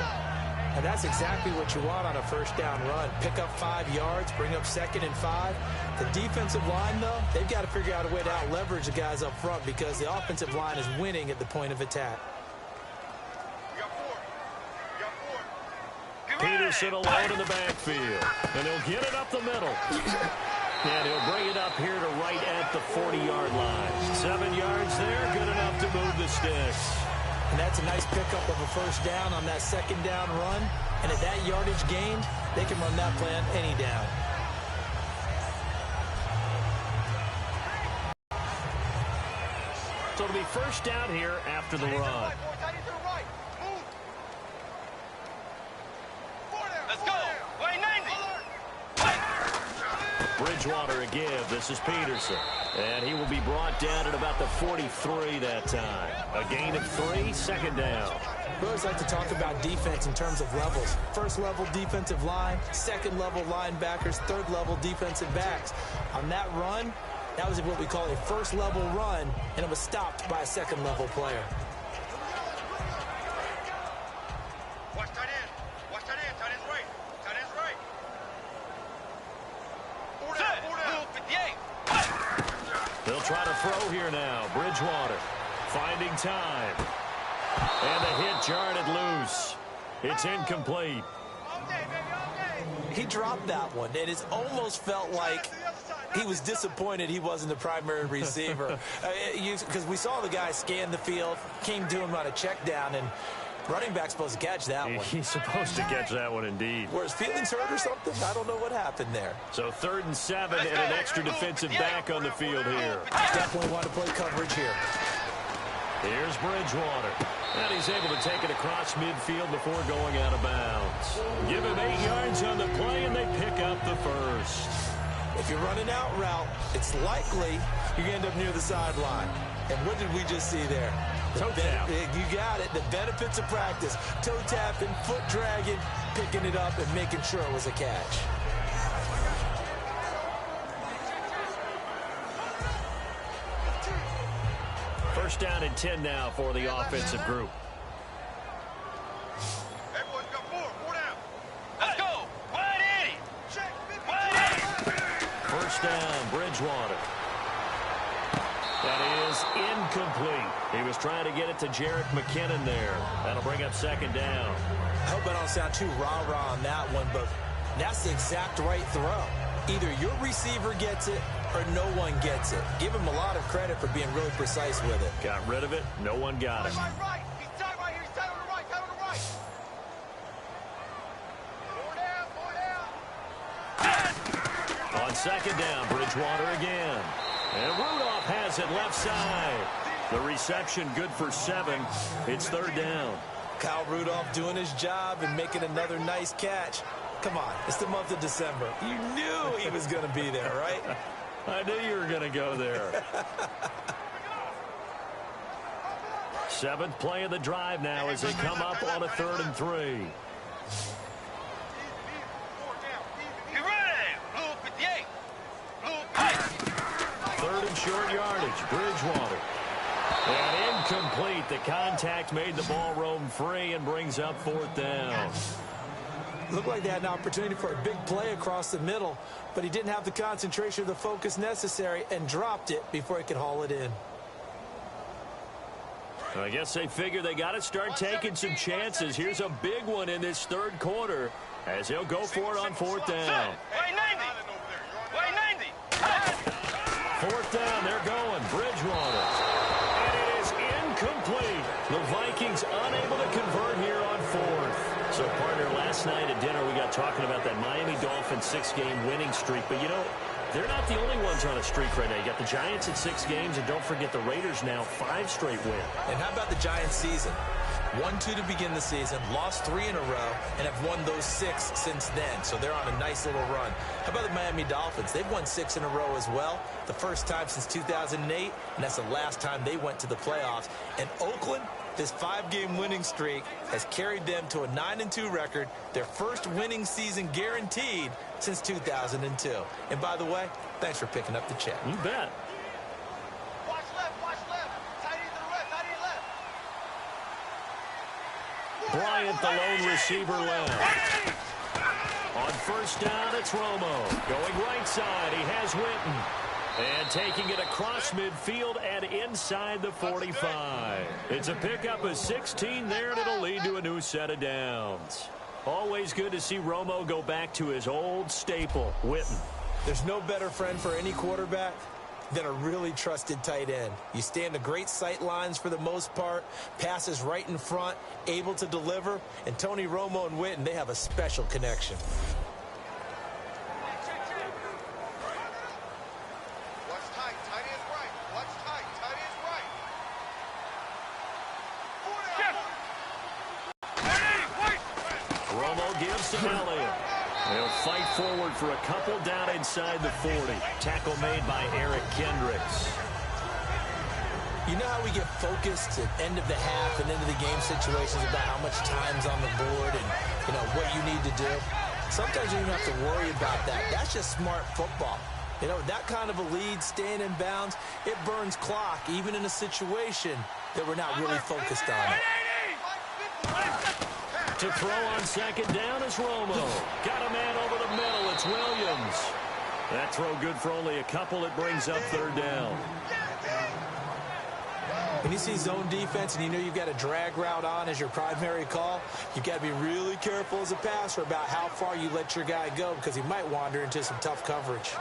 And that's exactly what you want on a first down run. Pick up 5 yards, bring up 2nd and 5. The defensive line, though, they've got to figure out a way to out-leverage the guys up front because the offensive line is winning at the point of attack. We got 4. Peterson alone in the backfield. And he'll get it up the middle. And he'll bring it up here to right at the 40-yard line. 7 yards there, good enough to move the sticks. And that's a nice pickup of a first down on that 2nd down run. And at that yardage gain, they can run that play on any down. So it'll be first down here after the run. Let's go. Wait, 90. Bridgewater a give. This is Peterson. And he will be brought down at about the 43 that time. A gain of 3, 2nd down. We always like to talk about defense in terms of levels. First level defensive line, second level linebackers, third level defensive backs. On that run, that was what we call a first level run, and it was stopped by a second level player. Watch tight end. Watch tight end. Tight end's right. Tight end's right. Four down. 58. They'll try to throw here now. Bridgewater finding time. And the hit jarred it loose. It's incomplete. He dropped that one, and it almost felt like he was disappointed he wasn't the primary receiver. Because we saw the guy scan the field, came to him on a check down, and running back's supposed to catch that one. He's supposed to catch that one indeed. Were his feelings hurt or something? I don't know what happened there. So 3rd and 7 and an extra defensive back on the field here. Definitely want to play coverage here. Here's Bridgewater. And he's able to take it across midfield before going out of bounds. Give him 8 yards on the play, and they pick up the first. If you're running out route, it's likely you're going to end up near the sideline. And what did we just see there? Toe tap. You got it. The benefits of practice. Toe tapping, foot dragging, picking it up, and making sure it was a catch. First down and 10 now for the offensive group. Hey, boys, got four down. Let's go. Wide 80. Check. Wide 80. First down, Bridgewater. That is incomplete. He was trying to get it to Jerick McKinnon there. That'll bring up 2nd down. I hope I don't sound too rah-rah on that one, but that's the exact right throw. Either your receiver gets it or no one gets it. Give him a lot of credit for being really precise with it. Got rid of it. No one got him. Right. He's tight right here. He's tight on the right. Tight on the right. Four down. On 2nd down, Bridgewater again. And Rudolph has it left side. The reception good for 7. It's 3rd down. Kyle Rudolph doing his job and making another nice catch. Come on, it's the month of December. You knew he was going to be there, right? I knew you were going to go there. 7th play of the drive now as they come up on a 3rd and 3. Get ready. Blue 58. Blue 3rd and short yardage. Bridgewater. And incomplete. The contact made the ball roam free and brings up 4th down. Looked like they had an opportunity for a big play across the middle, but he didn't have the concentration or the focus necessary and dropped it before he could haul it in. I guess they figure they got to start taking some chances. Here's a big one in this 3rd quarter as they'll go for it on 4th down. Way 90. Way 90. 4th down, they're going. Bridgewater. And it is incomplete. The Vikings unable to convert here on 4th. So, partner, last night at dinner we got talking about that Miami Dolphins 6-game winning streak. But, you know, they're not the only ones on a streak right now. You got the Giants at 6 games, and don't forget the Raiders now 5 straight wins. And how about the Giants season? 1-2 to begin the season, lost 3 in a row, and have won those 6 since then. So they're on a nice little run. How about the Miami Dolphins? They've won 6 in a row as well. The first time since 2008, and that's the last time they went to the playoffs. And Oakland, this 5-game winning streak has carried them to a 9-2 record, their first winning season guaranteed since 2002. And by the way, thanks for picking up the check. You bet. Watch left. Tight end to the left. Tight end left. Bryant, the lone receiver left. On 1st down, it's Romo. Going right side, he has Witten. And taking it across midfield and inside the 45. It's a pickup of 16 there, and it'll lead to a new set of downs. Always good to see Romo go back to his old staple, Witten. There's no better friend for any quarterback than a really trusted tight end. You stand to great sight lines for the most part, passes right in front, able to deliver, and Tony Romo and Witten, they have a special connection. They'll fight forward for a couple down inside the 40. Tackle made by Eric Kendricks. You know how we get focused at end of the half and into the game situations about how much time's on the board and, you know, what you need to do? Sometimes you don't have to worry about that. That's just smart football. You know, that kind of a lead, staying in bounds, it burns clock, even in a situation that we're not really focused on. To throw on second down is Romo. Got a man over the middle. It's Williams. That throw good for only a couple. It brings up third down. When you see zone defense and you know you've got a drag route on as your primary call, you've got to be really careful as a passer about how far you let your guy go because he might wander into some tough coverage.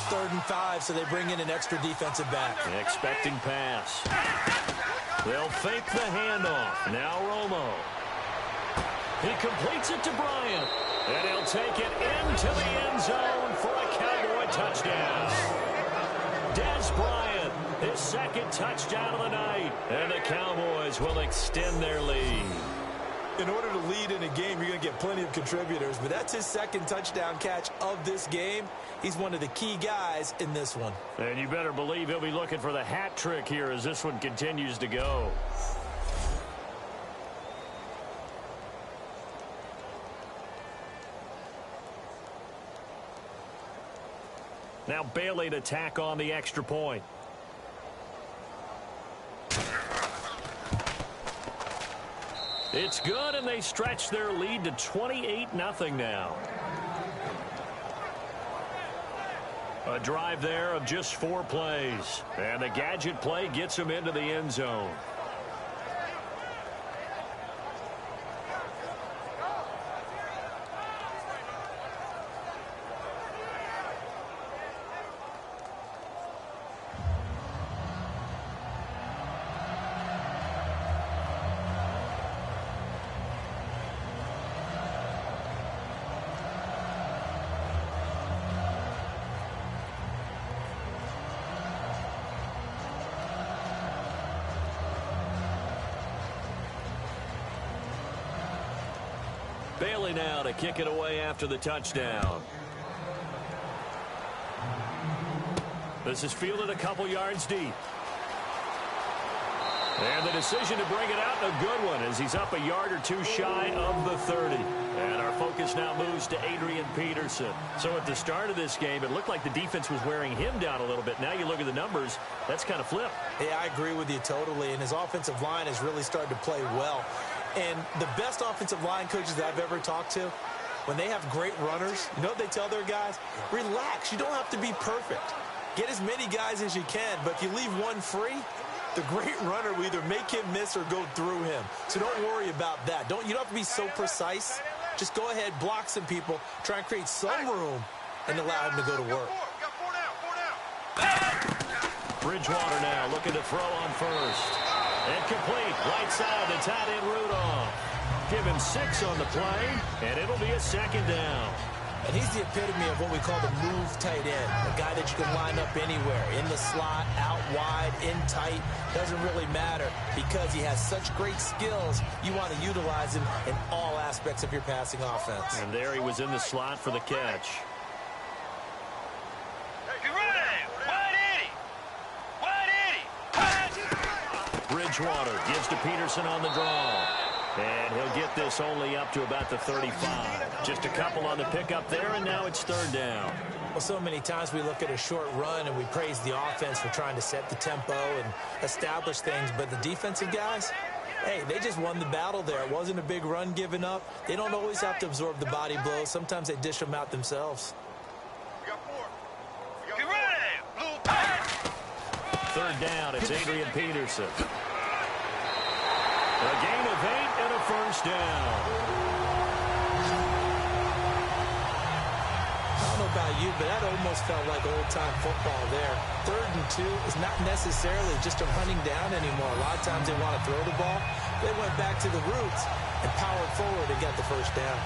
Third and 5, so they bring in an extra defensive back. Expecting pass. They'll fake the handoff. Now Romo. He completes it to Bryant. And he'll take it into the end zone for a Cowboy touchdown. Des Bryant, his second touchdown of the night. And the Cowboys will extend their lead. In order to lead in a game, you're going to get plenty of contributors, but that's his second touchdown catch of this game. He's one of the key guys in this one. And you better believe he'll be looking for the hat trick here as this one continues to go. Now Bailey to tack on the extra point. It's good, and they stretch their lead to 28-0 now. A drive there of just 4 plays. And the gadget play gets them into the end zone. Bailey now to kick it away after the touchdown. This is fielded a couple yards deep. And the decision to bring it out, a good one, as he's up a yard or two shy of the 30. And our focus now moves to Adrian Peterson. So at the start of this game, it looked like the defense was wearing him down a little bit. Now you look at the numbers, that's kind of flipped. Yeah, I agree with you totally. And his offensive line has really started to play well. And the best offensive line coaches that I've ever talked to, when they have great runners, you know what they tell their guys? Relax. You don't have to be perfect. Get as many guys as you can, but if you leave one free, the great runner will either make him miss or go through him. So don't worry about that. You don't have to be so precise. Just go ahead, block some people, try and create some room, and allow him to go to work. Bridgewater now looking to throw on first. And complete, right side to tight end Rudolph. Give him 6 on the play, and it'll be a second down. And he's the epitome of what we call the move tight end, a guy that you can line up anywhere, in the slot, out wide, in tight, doesn't really matter because he has such great skills. You want to utilize him in all aspects of your passing offense. And there he was in the slot for the catch. Bridgewater gives to Peterson on the draw. And he'll get this only up to about the 35. Just a couple on the pickup there, and now it's third down. Well, so many times we look at a short run and we praise the offense for trying to set the tempo and establish things, but the defensive guys, hey, they just won the battle there. It wasn't a big run given up. They don't always have to absorb the body blows. Sometimes they dish them out themselves. Third down, it's Adrian Peterson. A gain of 8 and a first down. I don't know about you, but that almost felt like old-time football there. 3rd and 2 is not necessarily just a running down anymore. A lot of times they want to throw the ball. They went back to the roots and powered forward and got the first down.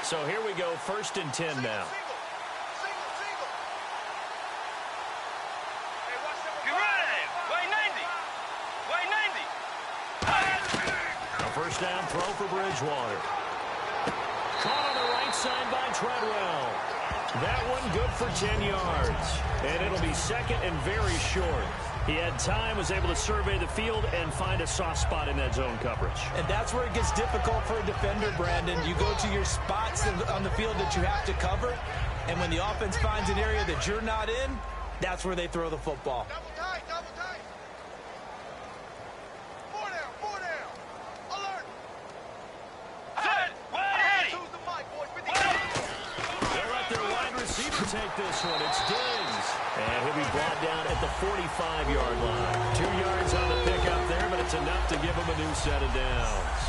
So here we go, 1st and 10 now. A first down throw for Bridgewater. Caught on the right side by Treadwell. That one good for 10 yards. And it'll be 2nd and very short. He had time, was able to survey the field and find a soft spot in that zone coverage. And that's where it gets difficult for a defender, Brandon. You go to your spots on the field that you have to cover, and when the offense finds an area that you're not in, that's where they throw the football. Double tight, double tight. 4 down, 4 down. Alert. Set. Ready. Choose the mic, boys. They'll let their wide receiver take this one. It's Diggs. And he'll be brought down at the 45-yard line. 2 yards on the pickup there, but it's enough to give him a new set of downs.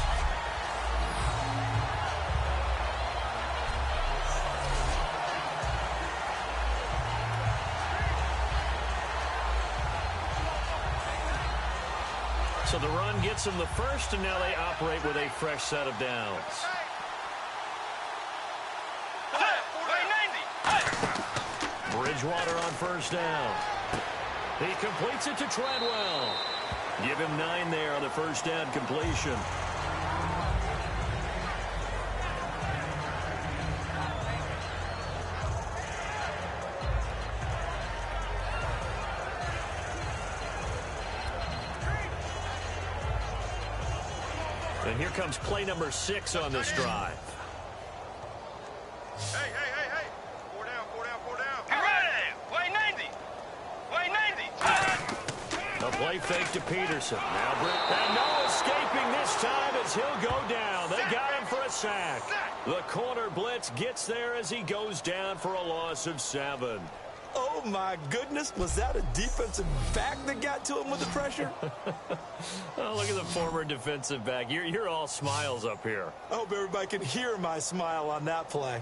So the run gets them the first, and now they operate with a fresh set of downs. Bridgewater on first down. He completes it to Treadwell. Give him 9 there on the first down completion. And here comes play number 6 on this drive. Hey, hey, hey, hey. 4 down, 4 down, 4 down. Get ready. Way 90. Way 90. A play fake to Peterson. Now and no escaping this time as he'll go down. They got him for a sack. The corner blitz gets there as he goes down for a loss of 7. Oh, my goodness. Was that a defensive back that got to him with the pressure? Oh, look at the former defensive back. You're all smiles up here. I hope everybody can hear my smile on that play.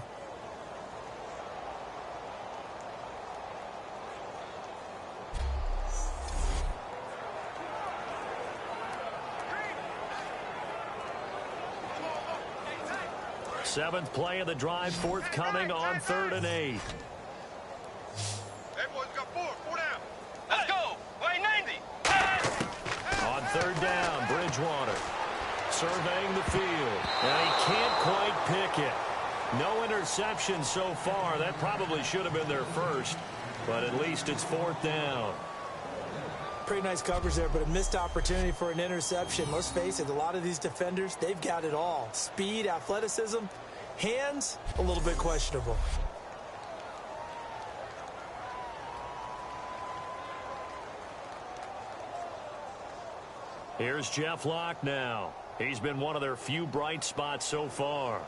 Seventh play of the drive, forthcoming on 3rd and 8. Hey, boys, got 4 down. Let's go. Way 90. On 3rd down, Bridgewater surveying the field. And he can't quite pick it. No interception so far. That probably should have been their first, but at least it's 4th down. Pretty nice coverage there, but a missed opportunity for an interception. Let's face it, a lot of these defenders, they've got it all. Speed, athleticism, hands, a little bit questionable. Here's Jeff Locke now. He's been one of their few bright spots so far.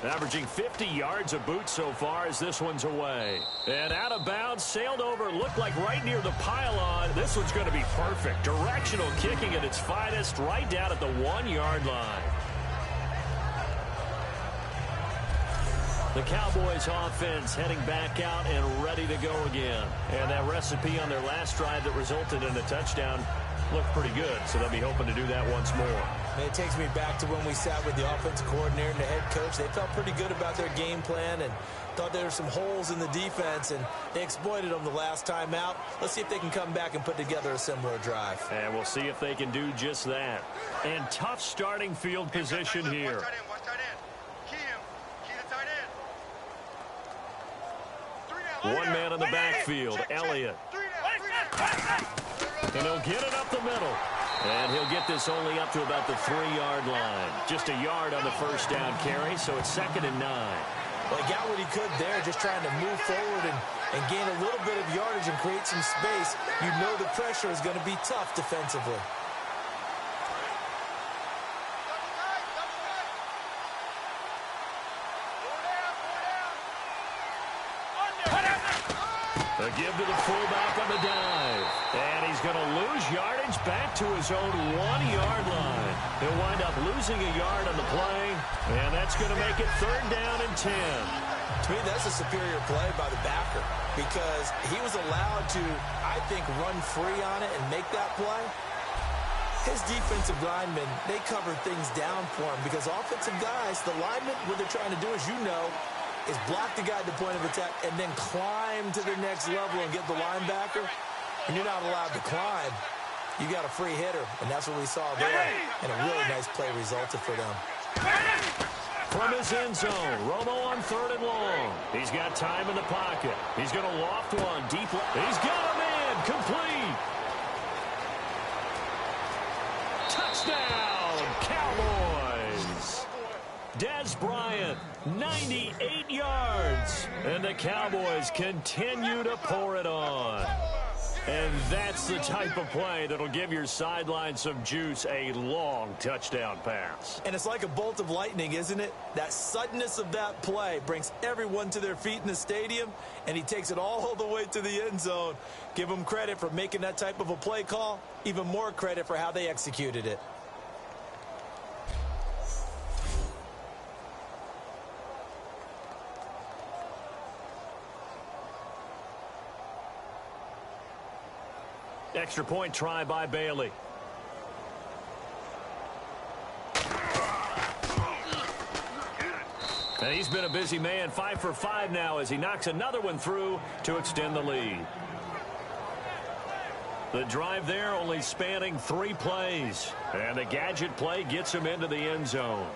Averaging 50 yards a boot so far as this one's away. And out of bounds, sailed over, looked like right near the pylon. This one's going to be perfect. Directional kicking at its finest, right down at the 1-yard line. The Cowboys offense heading back out and ready to go again. And that recipe on their last drive that resulted in a touchdown looked pretty good, so they'll be hoping to do that once more. And it takes me back to when we sat with the offensive coordinator and the head coach. They felt pretty good about their game plan and thought there were some holes in the defense, and they exploited them the last time out. Let's see if they can come back and put together a similar drive. And we'll see if they can do just that. And tough starting field position here. Watch tight end. Key him. Key the tight end. 3 down. One man in the backfield, Elliott. 3 down. And he'll get it up the middle. And he'll get this only up to about the 3-yard line. Just a yard on the first down carry, so it's 2nd and 9. Well, he got what he could there, just trying to move forward and gain a little bit of yardage and create some space. You know the pressure is going to be tough defensively. A give to the fullback on the dive. And he's going to lose yardage back to his own 1-yard line. He'll wind up losing a yard on the play, and that's going to make it 3rd down and 10. To me, that's a superior play by the backer because he was allowed to, I think, run free on it and make that play. his defensive linemen, they cover things down for him because offensive guys, the linemen, what they're trying to do, as you know, is block the guy at the point of attack and then climb to the next level and get the linebacker. And you're not allowed to climb. You got a free hitter, and that's what we saw there. And a really nice play resulted for them. From his end zone, Romo on 3rd and long. He's got time in the pocket. He's going to loft one deep. He's got him in. Complete. Touchdown, Cowboys. Dez Bryant, 98 yards. And the Cowboys continue to pour it on. And that's the type of play that'll give your sideline some juice, a long touchdown pass. And it's like a bolt of lightning, isn't it? That suddenness of that play brings everyone to their feet in the stadium, and he takes it all the way to the end zone. Give him credit for making that type of a play call, even more credit for how they executed it. Extra point try by Bailey. And he's been a busy man, 5 for 5 now as he knocks another one through to extend the lead. The drive there only spanning 3 plays. And the gadget play gets him into the end zone.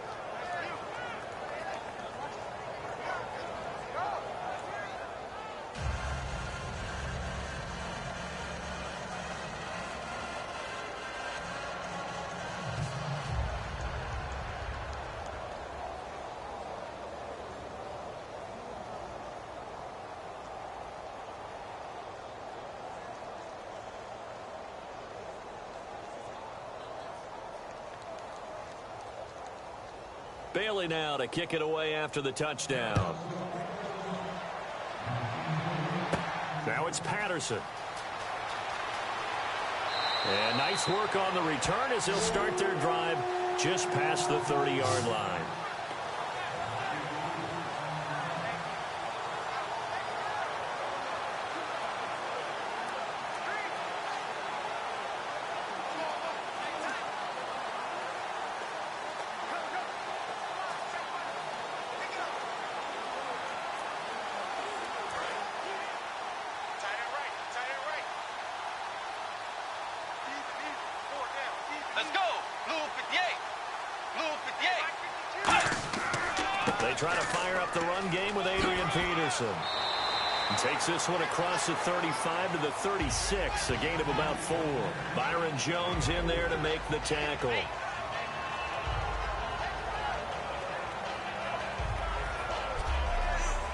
Bailey now to kick it away after the touchdown. Now it's Patterson. And nice work on the return as they'll start their drive just past the 30-yard line. Let's go. Blue 58. Blue 58. They try to fire up the run game with Adrian Peterson. He takes this one across the 35 to the 36, a gain of about 4. Byron Jones in there to make the tackle.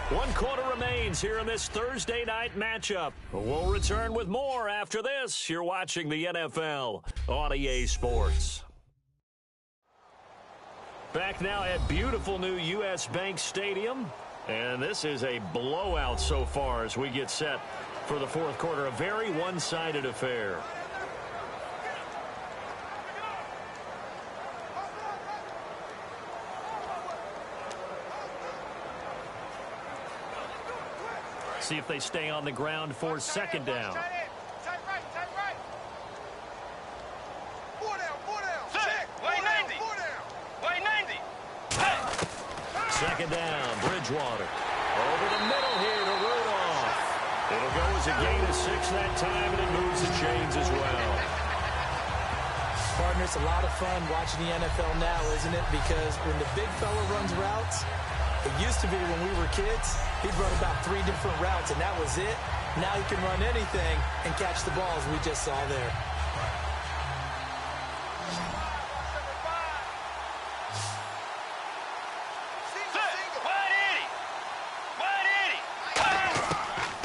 1 quarter remains here in this Thursday night matchup. We'll return with more after this. You're watching the NFL on EA Sports. Back now at beautiful new U.S. Bank Stadium. And this is a blowout so far as we get set for the 4th quarter. A very one-sided affair. See if they stay on the ground for 2nd down. Tight right, tight right. 4 down, 4 down. Check. Way 90. 4 down. Way 90. Hey. 2nd down, Bridgewater. Over the middle here to Rudolph. It'll go as a gain of 6 that time, and it moves the chains as well. Partner, it's a lot of fun watching the NFL now, isn't it? Because when the big fella runs routes, it used to be when we were kids, he'd run about 3 different routes, and that was it. Now he can run anything and catch the balls we just saw there.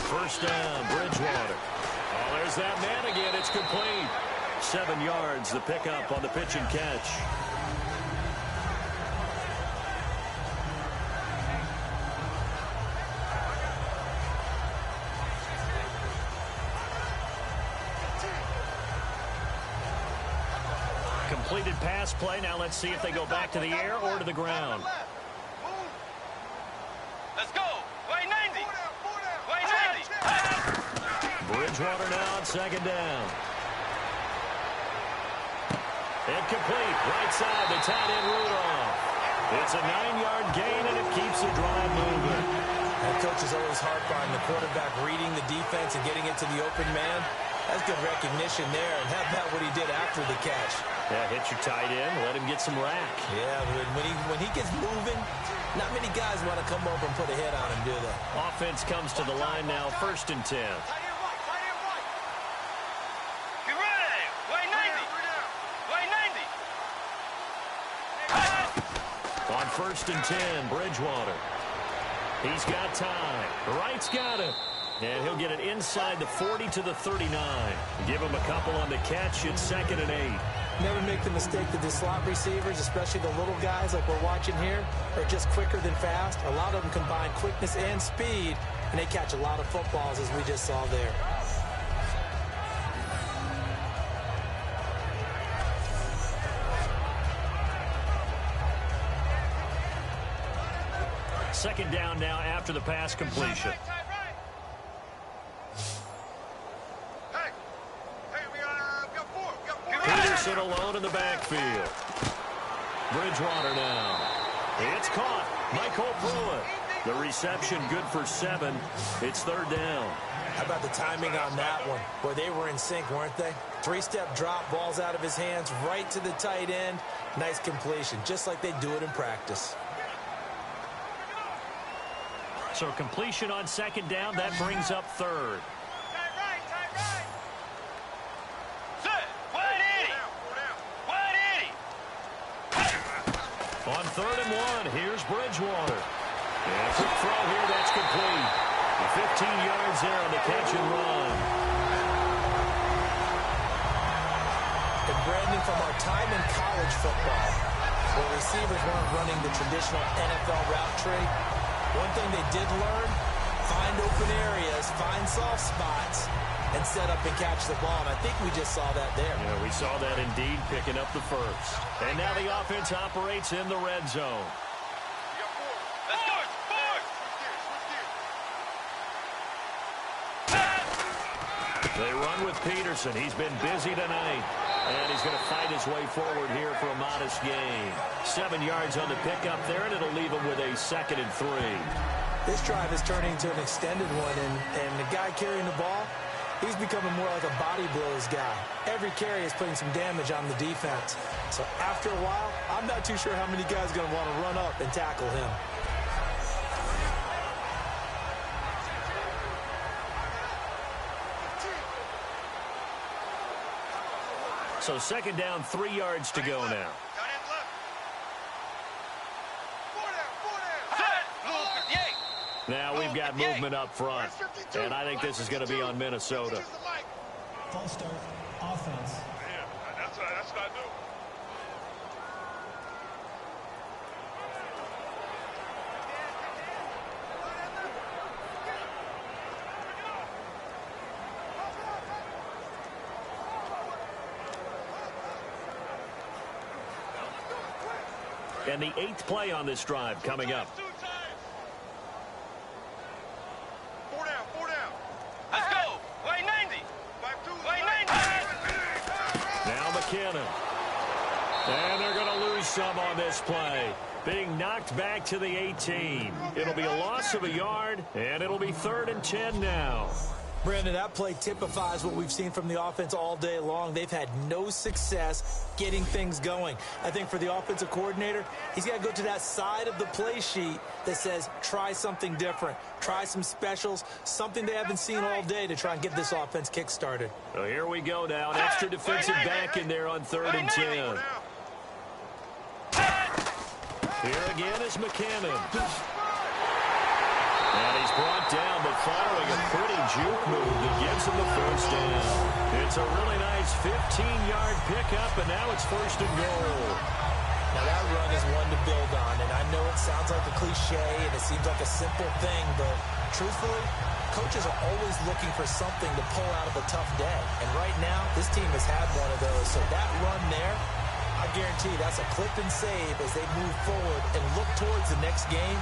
First down, Bridgewater. Oh, there's that man again. It's complete. 7 yards, the pickup on the pitch and catch. Completed pass play. Now let's see if they go back to the air or to the ground. Let's go. Way 90. Way 90. Bridgewater now on 2nd down. And complete. Right side, the tight end Rudolph. It's a 9-yard gain, and it keeps the drive moving. That coach is always harp on the quarterback reading the defense and getting it to the open man. That's good recognition there, and how about what he did after the catch? Yeah, hit your tight end, let him get some rack. Yeah, when he gets moving, not many guys want to come over and put a hit on him, do they? Offense comes to the line now, 1st and 10. On 1st and 10, Bridgewater. He's got time. Wright's got it. And he'll get it inside the 40 to the 39. Give him a couple on the catch. It's 2nd and 8. Never make the mistake that the slot receivers, especially the little guys like we're watching here, are just quicker than fast. A lot of them combine quickness and speed, and they catch a lot of footballs, as we just saw there. Second down now after the pass completion. Peterson alone in the backfield. Bridgewater now. It's caught. Michael Pruitt. The reception good for 7. It's 3rd down. How about the timing on that one? Boy, they were in sync, weren't they? 3-step drop, ball's out of his hands, right to the tight end. Nice completion, just like they do it in practice. So completion on 2nd down, that brings up 3rd. On 3rd and 1, here's Bridgewater. And quick throw here, that's complete. 15 yards there on the catch and run. And Brandon, from our time in college football, where receivers weren't running the traditional NFL route tree, one thing they did learn, find open areas, find soft spots, and set up and catch the ball. And I think we just saw that there. Yeah, we saw that indeed, picking up the first. And now the offense operates in the red zone. They run with Peterson. He's been busy tonight. And he's going to fight his way forward here for a modest gain. 7 yards on the pickup there, and it'll leave him with a 2nd and 3. This drive is turning into an extended one, and the guy carrying the ball, he's becoming more like a body blows guy. Every carry is putting some damage on the defense. So after a while, I'm not too sure how many guys are going to want to run up and tackle him. So 2nd down, 3 yards to go now. Now we've got movement up front, and I think this is going to be on Minnesota. False start, offense. Yeah, that's what I do. And the 8th play on this drive coming up. 4 down. Let's go. Way 90. Way 90. Now McKinnon. And they're going to lose some on this play. Being knocked back to the 18. It'll be a loss of a yard, and it'll be 3rd and 10 now. Brandon, that play typifies what we've seen from the offense all day long. They've had no success getting things going. I think for the offensive coordinator, he's got to go to that side of the play sheet that says, try something different. Try some specials, something they haven't seen all day to try and get this offense kick-started. So here we go now. An extra defensive back in there on 3rd and 10. Here again is McKinnon. And he's brought down, but following a pretty juke move that gives him the first down. It's a really nice 15-yard pickup, and now it's 1st and goal. Now that run is one to build on, and I know it sounds like a cliche, and it seems like a simple thing, but truthfully, coaches are always looking for something to pull out of a tough day. And right now, this team has had one of those. So that run there, I guarantee that's a clip and save as they move forward and look towards the next game.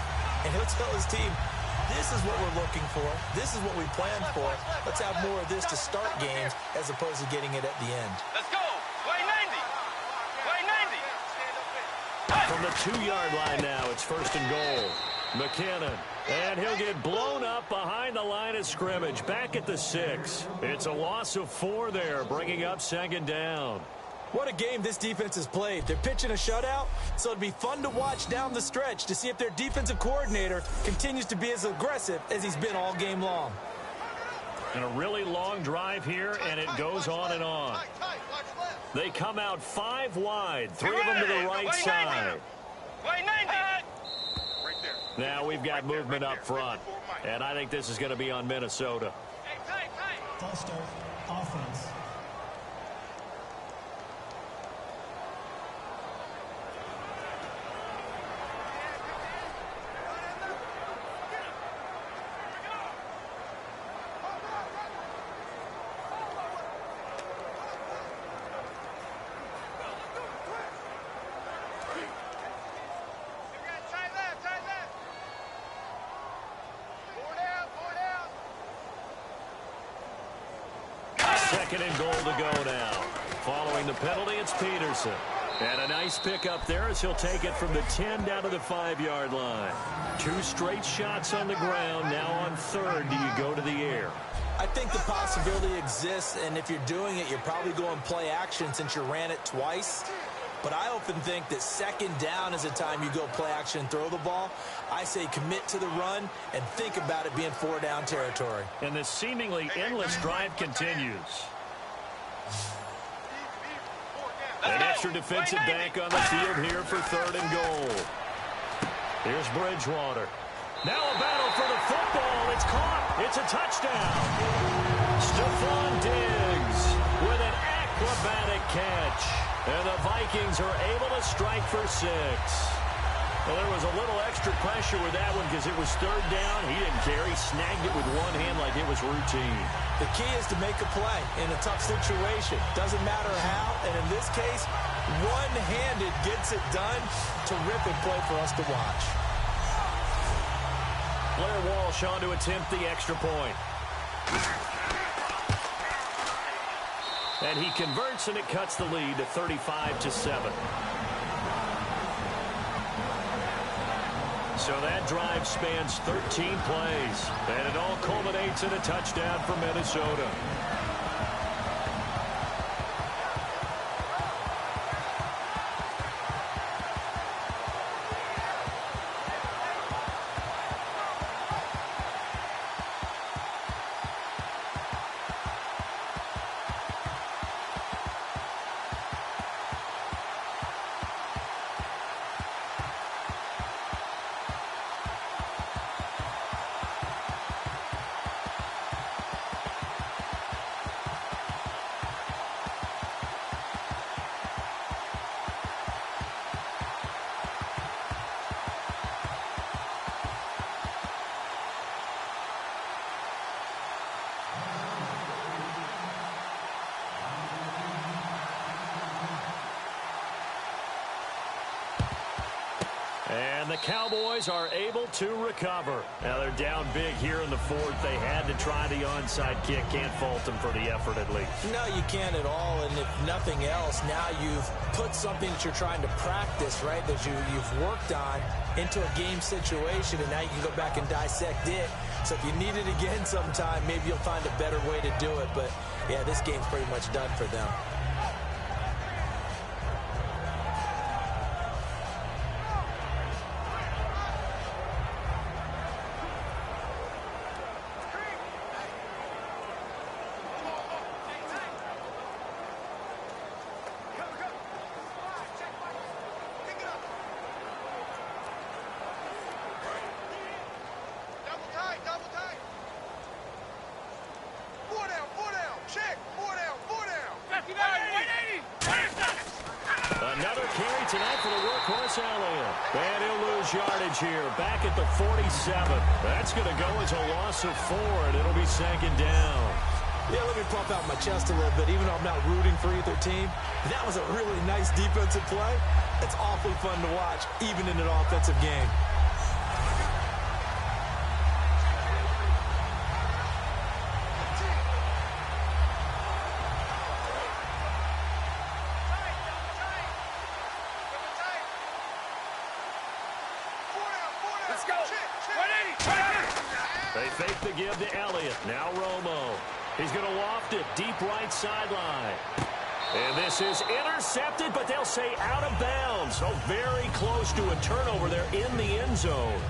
And he'll tell his team, this is what we're looking for. This is what we planned for. Let's have more of this to start games as opposed to getting it at the end. Let's go. Way 90. the 2-yard line now. It's 1st and goal. McKinnon. And he'll get blown up behind the line of scrimmage. Back at the 6. It's a loss of 4 there, bringing up 2nd down. What a game this defense has played. They're pitching a shutout, so it'd be fun to watch down the stretch to see if their defensive coordinator continues to be as aggressive as he's been all game long. And a really long drive here, and it goes on and on. They come out 5 wide, 3 of them to the right side. Now we've got movement up front, and I think this is going to be on Minnesota. False start, offense. Second and goal to go now. Following the penalty, it's Peterson. And a nice pickup there as he'll take it from the 10 down to the 5-yard line. 2 straight shots on the ground. Now on 3rd, do you go to the air? I think the possibility exists, and if you're doing it, you're probably going play action since you ran it twice. But I often think that 2nd down is a time you go play action and throw the ball. I say commit to the run and think about it being 4-down territory. And this seemingly endless drive continues. An extra defensive back on the field here for 3rd and goal. Here's Bridgewater. Now a battle for the football. It's caught. It's a touchdown. Stephon Diggs with an acrobatic catch. And the Vikings are able to strike for 6. Well, there was a little extra pressure with that one because it was 3rd down. He didn't care. He snagged it with one hand like it was routine. The key is to make a play in a tough situation. Doesn't matter how, and in this case, one-handed gets it done. Terrific play for us to watch. Blair Walsh on to attempt the extra point. And he converts, and it cuts the lead to 35-7. So that drive spans 13 plays, and it all culminates in a touchdown for Minnesota. And the Cowboys are able to recover. Now they're down big here in the 4th. They had to try the onside kick. Can't fault them for the effort at least. No, you can't at all. And if nothing else, now you've put something that you're trying to practice, right, that you've worked on into a game situation, and now you can go back and dissect it. So if you need it again sometime, maybe you'll find a better way to do it. But, yeah, this game's pretty much done for them. Another carry tonight for the workhorse Elliott. And he'll lose yardage here. Back at the 47. That's going to go as a loss of 4, and it'll be 2nd down. Yeah, let me pump out my chest a little bit. Even though I'm not rooting for either team, that was a really nice defensive play. It's awfully fun to watch, even in an offensive game. Let's go. 180. They fake the give to Elliott. Now Romo. He's going to waft it deep right sideline. And this is intercepted, but they'll say out of bounds. So very close to a turnover there in the end zone.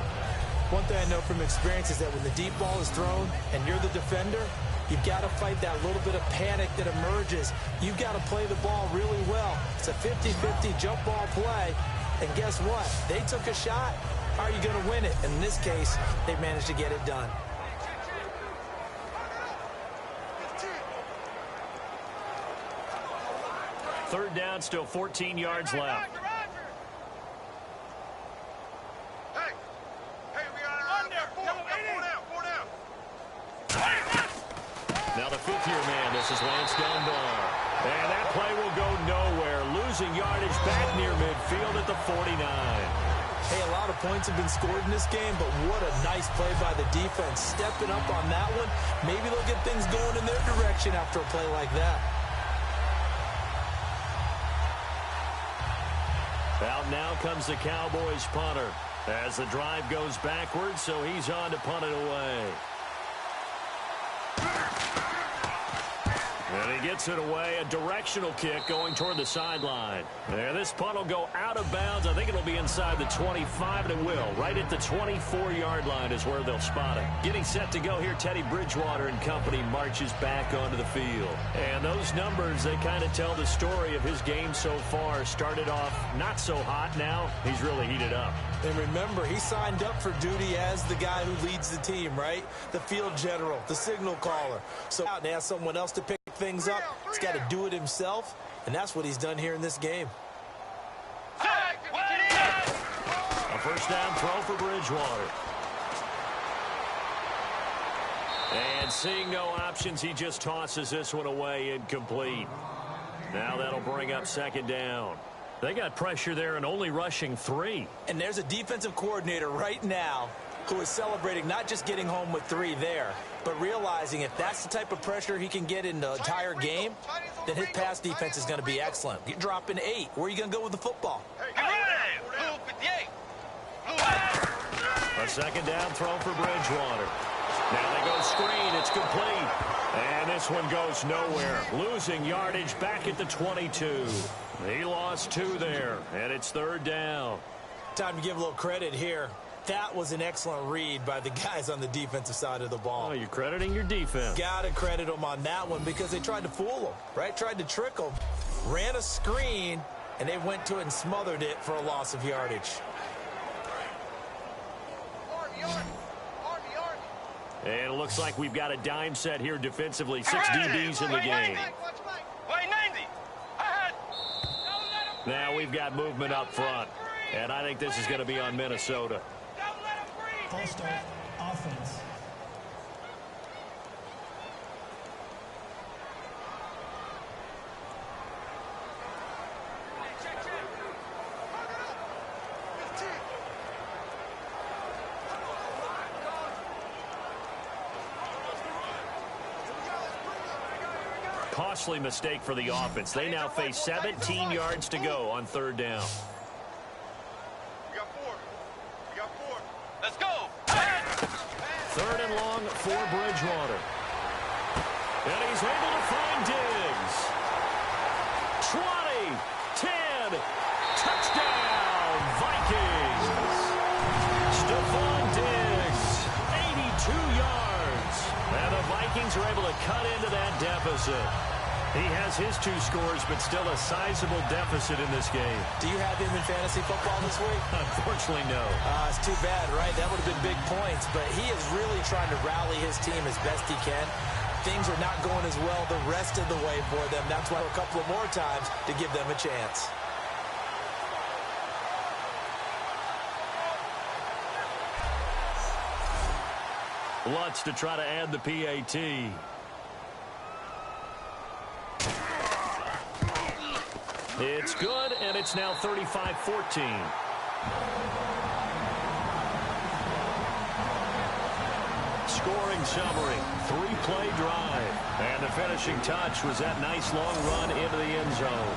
One thing I know from experience is that when the deep ball is thrown and you're the defender, you've got to fight that little bit of panic that emerges. You've got to play the ball really well. It's a 50-50 jump ball play. And guess what? They took a shot. How are you going to win it? And in this case, they managed to get it done. Third down, still 14 yards left. Now the fifth-year man, this is Lance Dunbar. And that play will go nowhere. Losing yardage back near midfield at the 49. Hey, a lot of points have been scored in this game, but what a nice play by the defense. Stepping up on that one. Maybe they'll get things going in their direction after a play like that. Out now comes the Cowboys punter as the drive goes backwards, so he's on to punt it away. And he gets it away, a directional kick going toward the sideline. And this punt will go out of bounds. I think it'll be inside the 25, and it will. Right at the 24-yard line is where they'll spot it. Getting set to go here, Teddy Bridgewater and company marches back onto the field. And those numbers, they kind of tell the story of his game so far. Started off not so hot. Now he's really heated up. And remember, he signed up for duty as the guy who leads the team, right? The field general, the signal caller. So out and ask someone else to pick things up. He's got to do it himself, and that's what he's done here in this game. A first down throw for Bridgewater. And seeing no options, he just tosses this one away incomplete. Now that'll bring up second down. They got pressure there and only rushing 3. And there's a defensive coordinator right now who is celebrating not just getting home with 3 there, but realizing if that's the type of pressure he can get in the entire game, then his pass defense is going to be excellent. You're dropping 8. Where are you going to go with the football? A second down throw for Bridgewater. Now they go screen. It's complete. And this one goes nowhere. Losing yardage back at the 22. He lost 2 there, and it's third down. Time to give a little credit here. That was an excellent read by the guys on the defensive side of the ball. Oh, you're crediting your defense. Got to credit them on that one because they tried to fool them, right? Tried to trick them. Ran a screen, and they went to it and smothered it for a loss of yardage. And it looks like we've got a dime set here defensively. 6 DBs in the game. Now we've got movement up front. And I think this is going to be on Minnesota. False start, offense. Costly mistake for the offense. They now face 17 yards to go on third down. Let's go. Third and long for Bridgewater. And he's able to find Diggs. 20, 10, touchdown, Vikings. Stephon Diggs, 82 yards. And the Vikings are able to cut into that deficit. He has his 2 scores, but still a sizable deficit in this game. Do you have him in fantasy football this week? Unfortunately, no. It's too bad, right? That would have been big points, but he is really trying to rally his team as best he can. Things are not going as well the rest of the way for them. That's why a couple of more times to give them a chance. Lutz to try to add the PAT. It's good, and it's now 35-14. Scoring summary, 3-play drive. And the finishing touch was that nice long run into the end zone.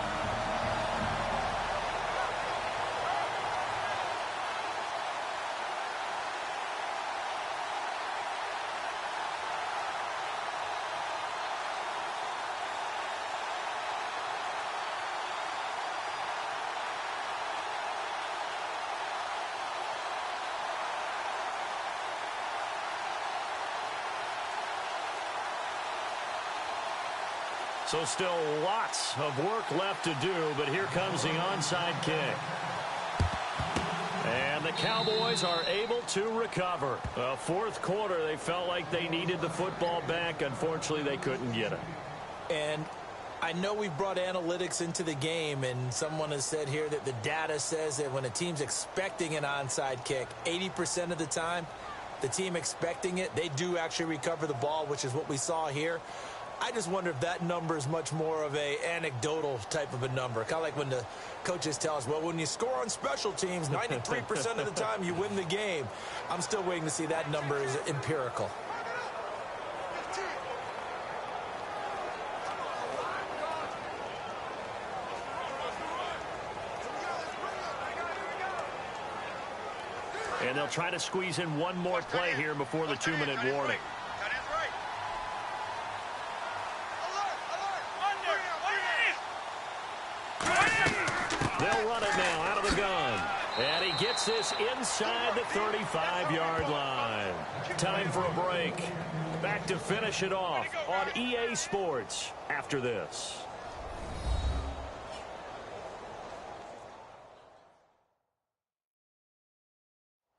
So still lots of work left to do, but here comes the onside kick. And the Cowboys are able to recover. Fourth quarter, they felt like they needed the football back. Unfortunately, they couldn't get it. And I know we've brought analytics into the game, and someone has said here that the data says that when a team's expecting an onside kick, 80% of the time, the team expecting it, they do actually recover the ball, which is what we saw here. I just wonder if that number is much more of a anecdotal type of a number. Kind of like when the coaches tell us, well, when you score on special teams, 93% of the time you win the game. I'm still waiting to see that number is empirical. And they'll try to squeeze in one more play here before the 2-minute warning. They'll run it now out of the gun. And he gets this inside the 35-yard line. Time for a break. Back to finish it off on EA Sports after this.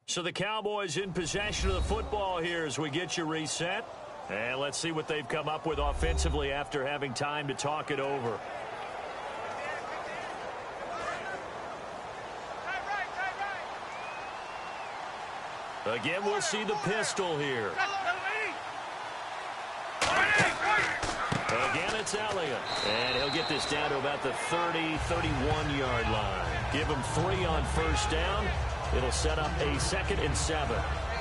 So the Cowboys in possession of the football here as we get you reset. And let's see what they've come up with offensively after having time to talk it over. Again, we'll see the pistol here. Again, it's Elliott. And he'll get this down to about the 30, 31-yard line. Give him 3 on first down. It'll set up a 2nd and 7.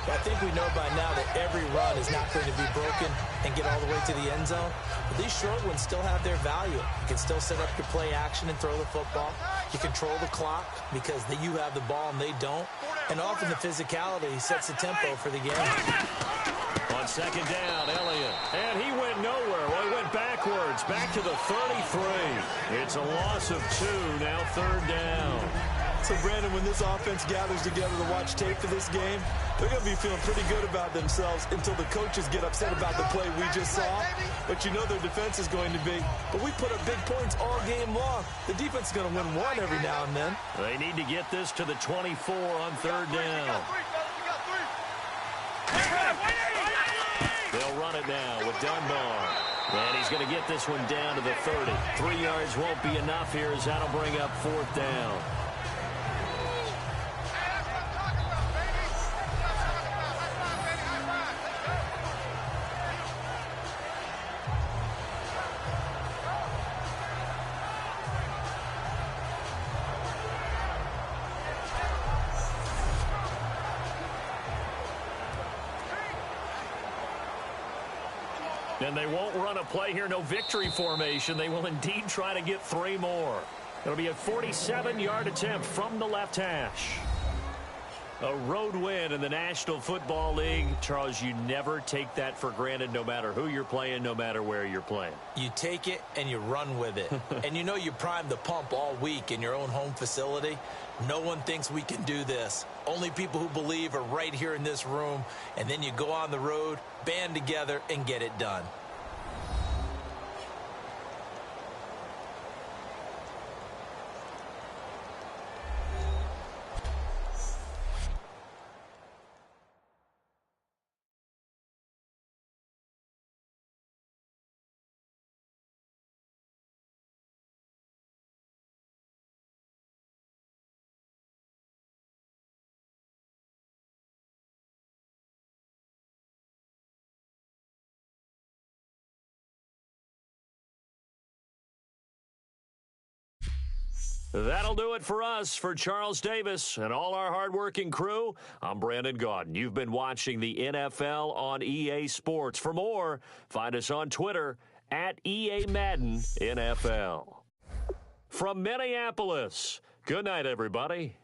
I think we know by now that every run is not going to be broken and get all the way to the end zone. But these short ones still have their value. You can still set up your play action and throw the football. You control the clock because you have the ball and they don't. And often the physicality sets the tempo for the game. On second down, Elliott. And he went nowhere. Well, he went backwards, back to the 33. It's a loss of 2, now 3rd down. So, Brandon, when this offense gathers together to watch tape for this game, they're going to be feeling pretty good about themselves until the coaches get upset about the play we just saw. But you know their defense is going to be. But we put up big points all game long. The defense is going to win one every now and then. They need to get this to the 24 on 3rd down. They'll run it now with Dunbar. And he's going to get this one down to the 30. 3 yards won't be enough here as that'll bring up 4th down. And they won't run a play here, no victory formation. They will indeed try to get 3 more. It'll be a 47-yard attempt from the left hash. A road win in the National Football League. Charles, you never take that for granted no matter who you're playing, no matter where you're playing. You take it and you run with it. And you know you primed the pump all week in your own home facility. No one thinks we can do this. Only people who believe are right here in this room. And then you go on the road, band together, and get it done. That'll do it for us. For Charles Davis and all our hardworking crew, I'm Brandon Gaudin. You've been watching the NFL on EA Sports. For more, find us on Twitter at EA Madden NFL. From Minneapolis, good night, everybody.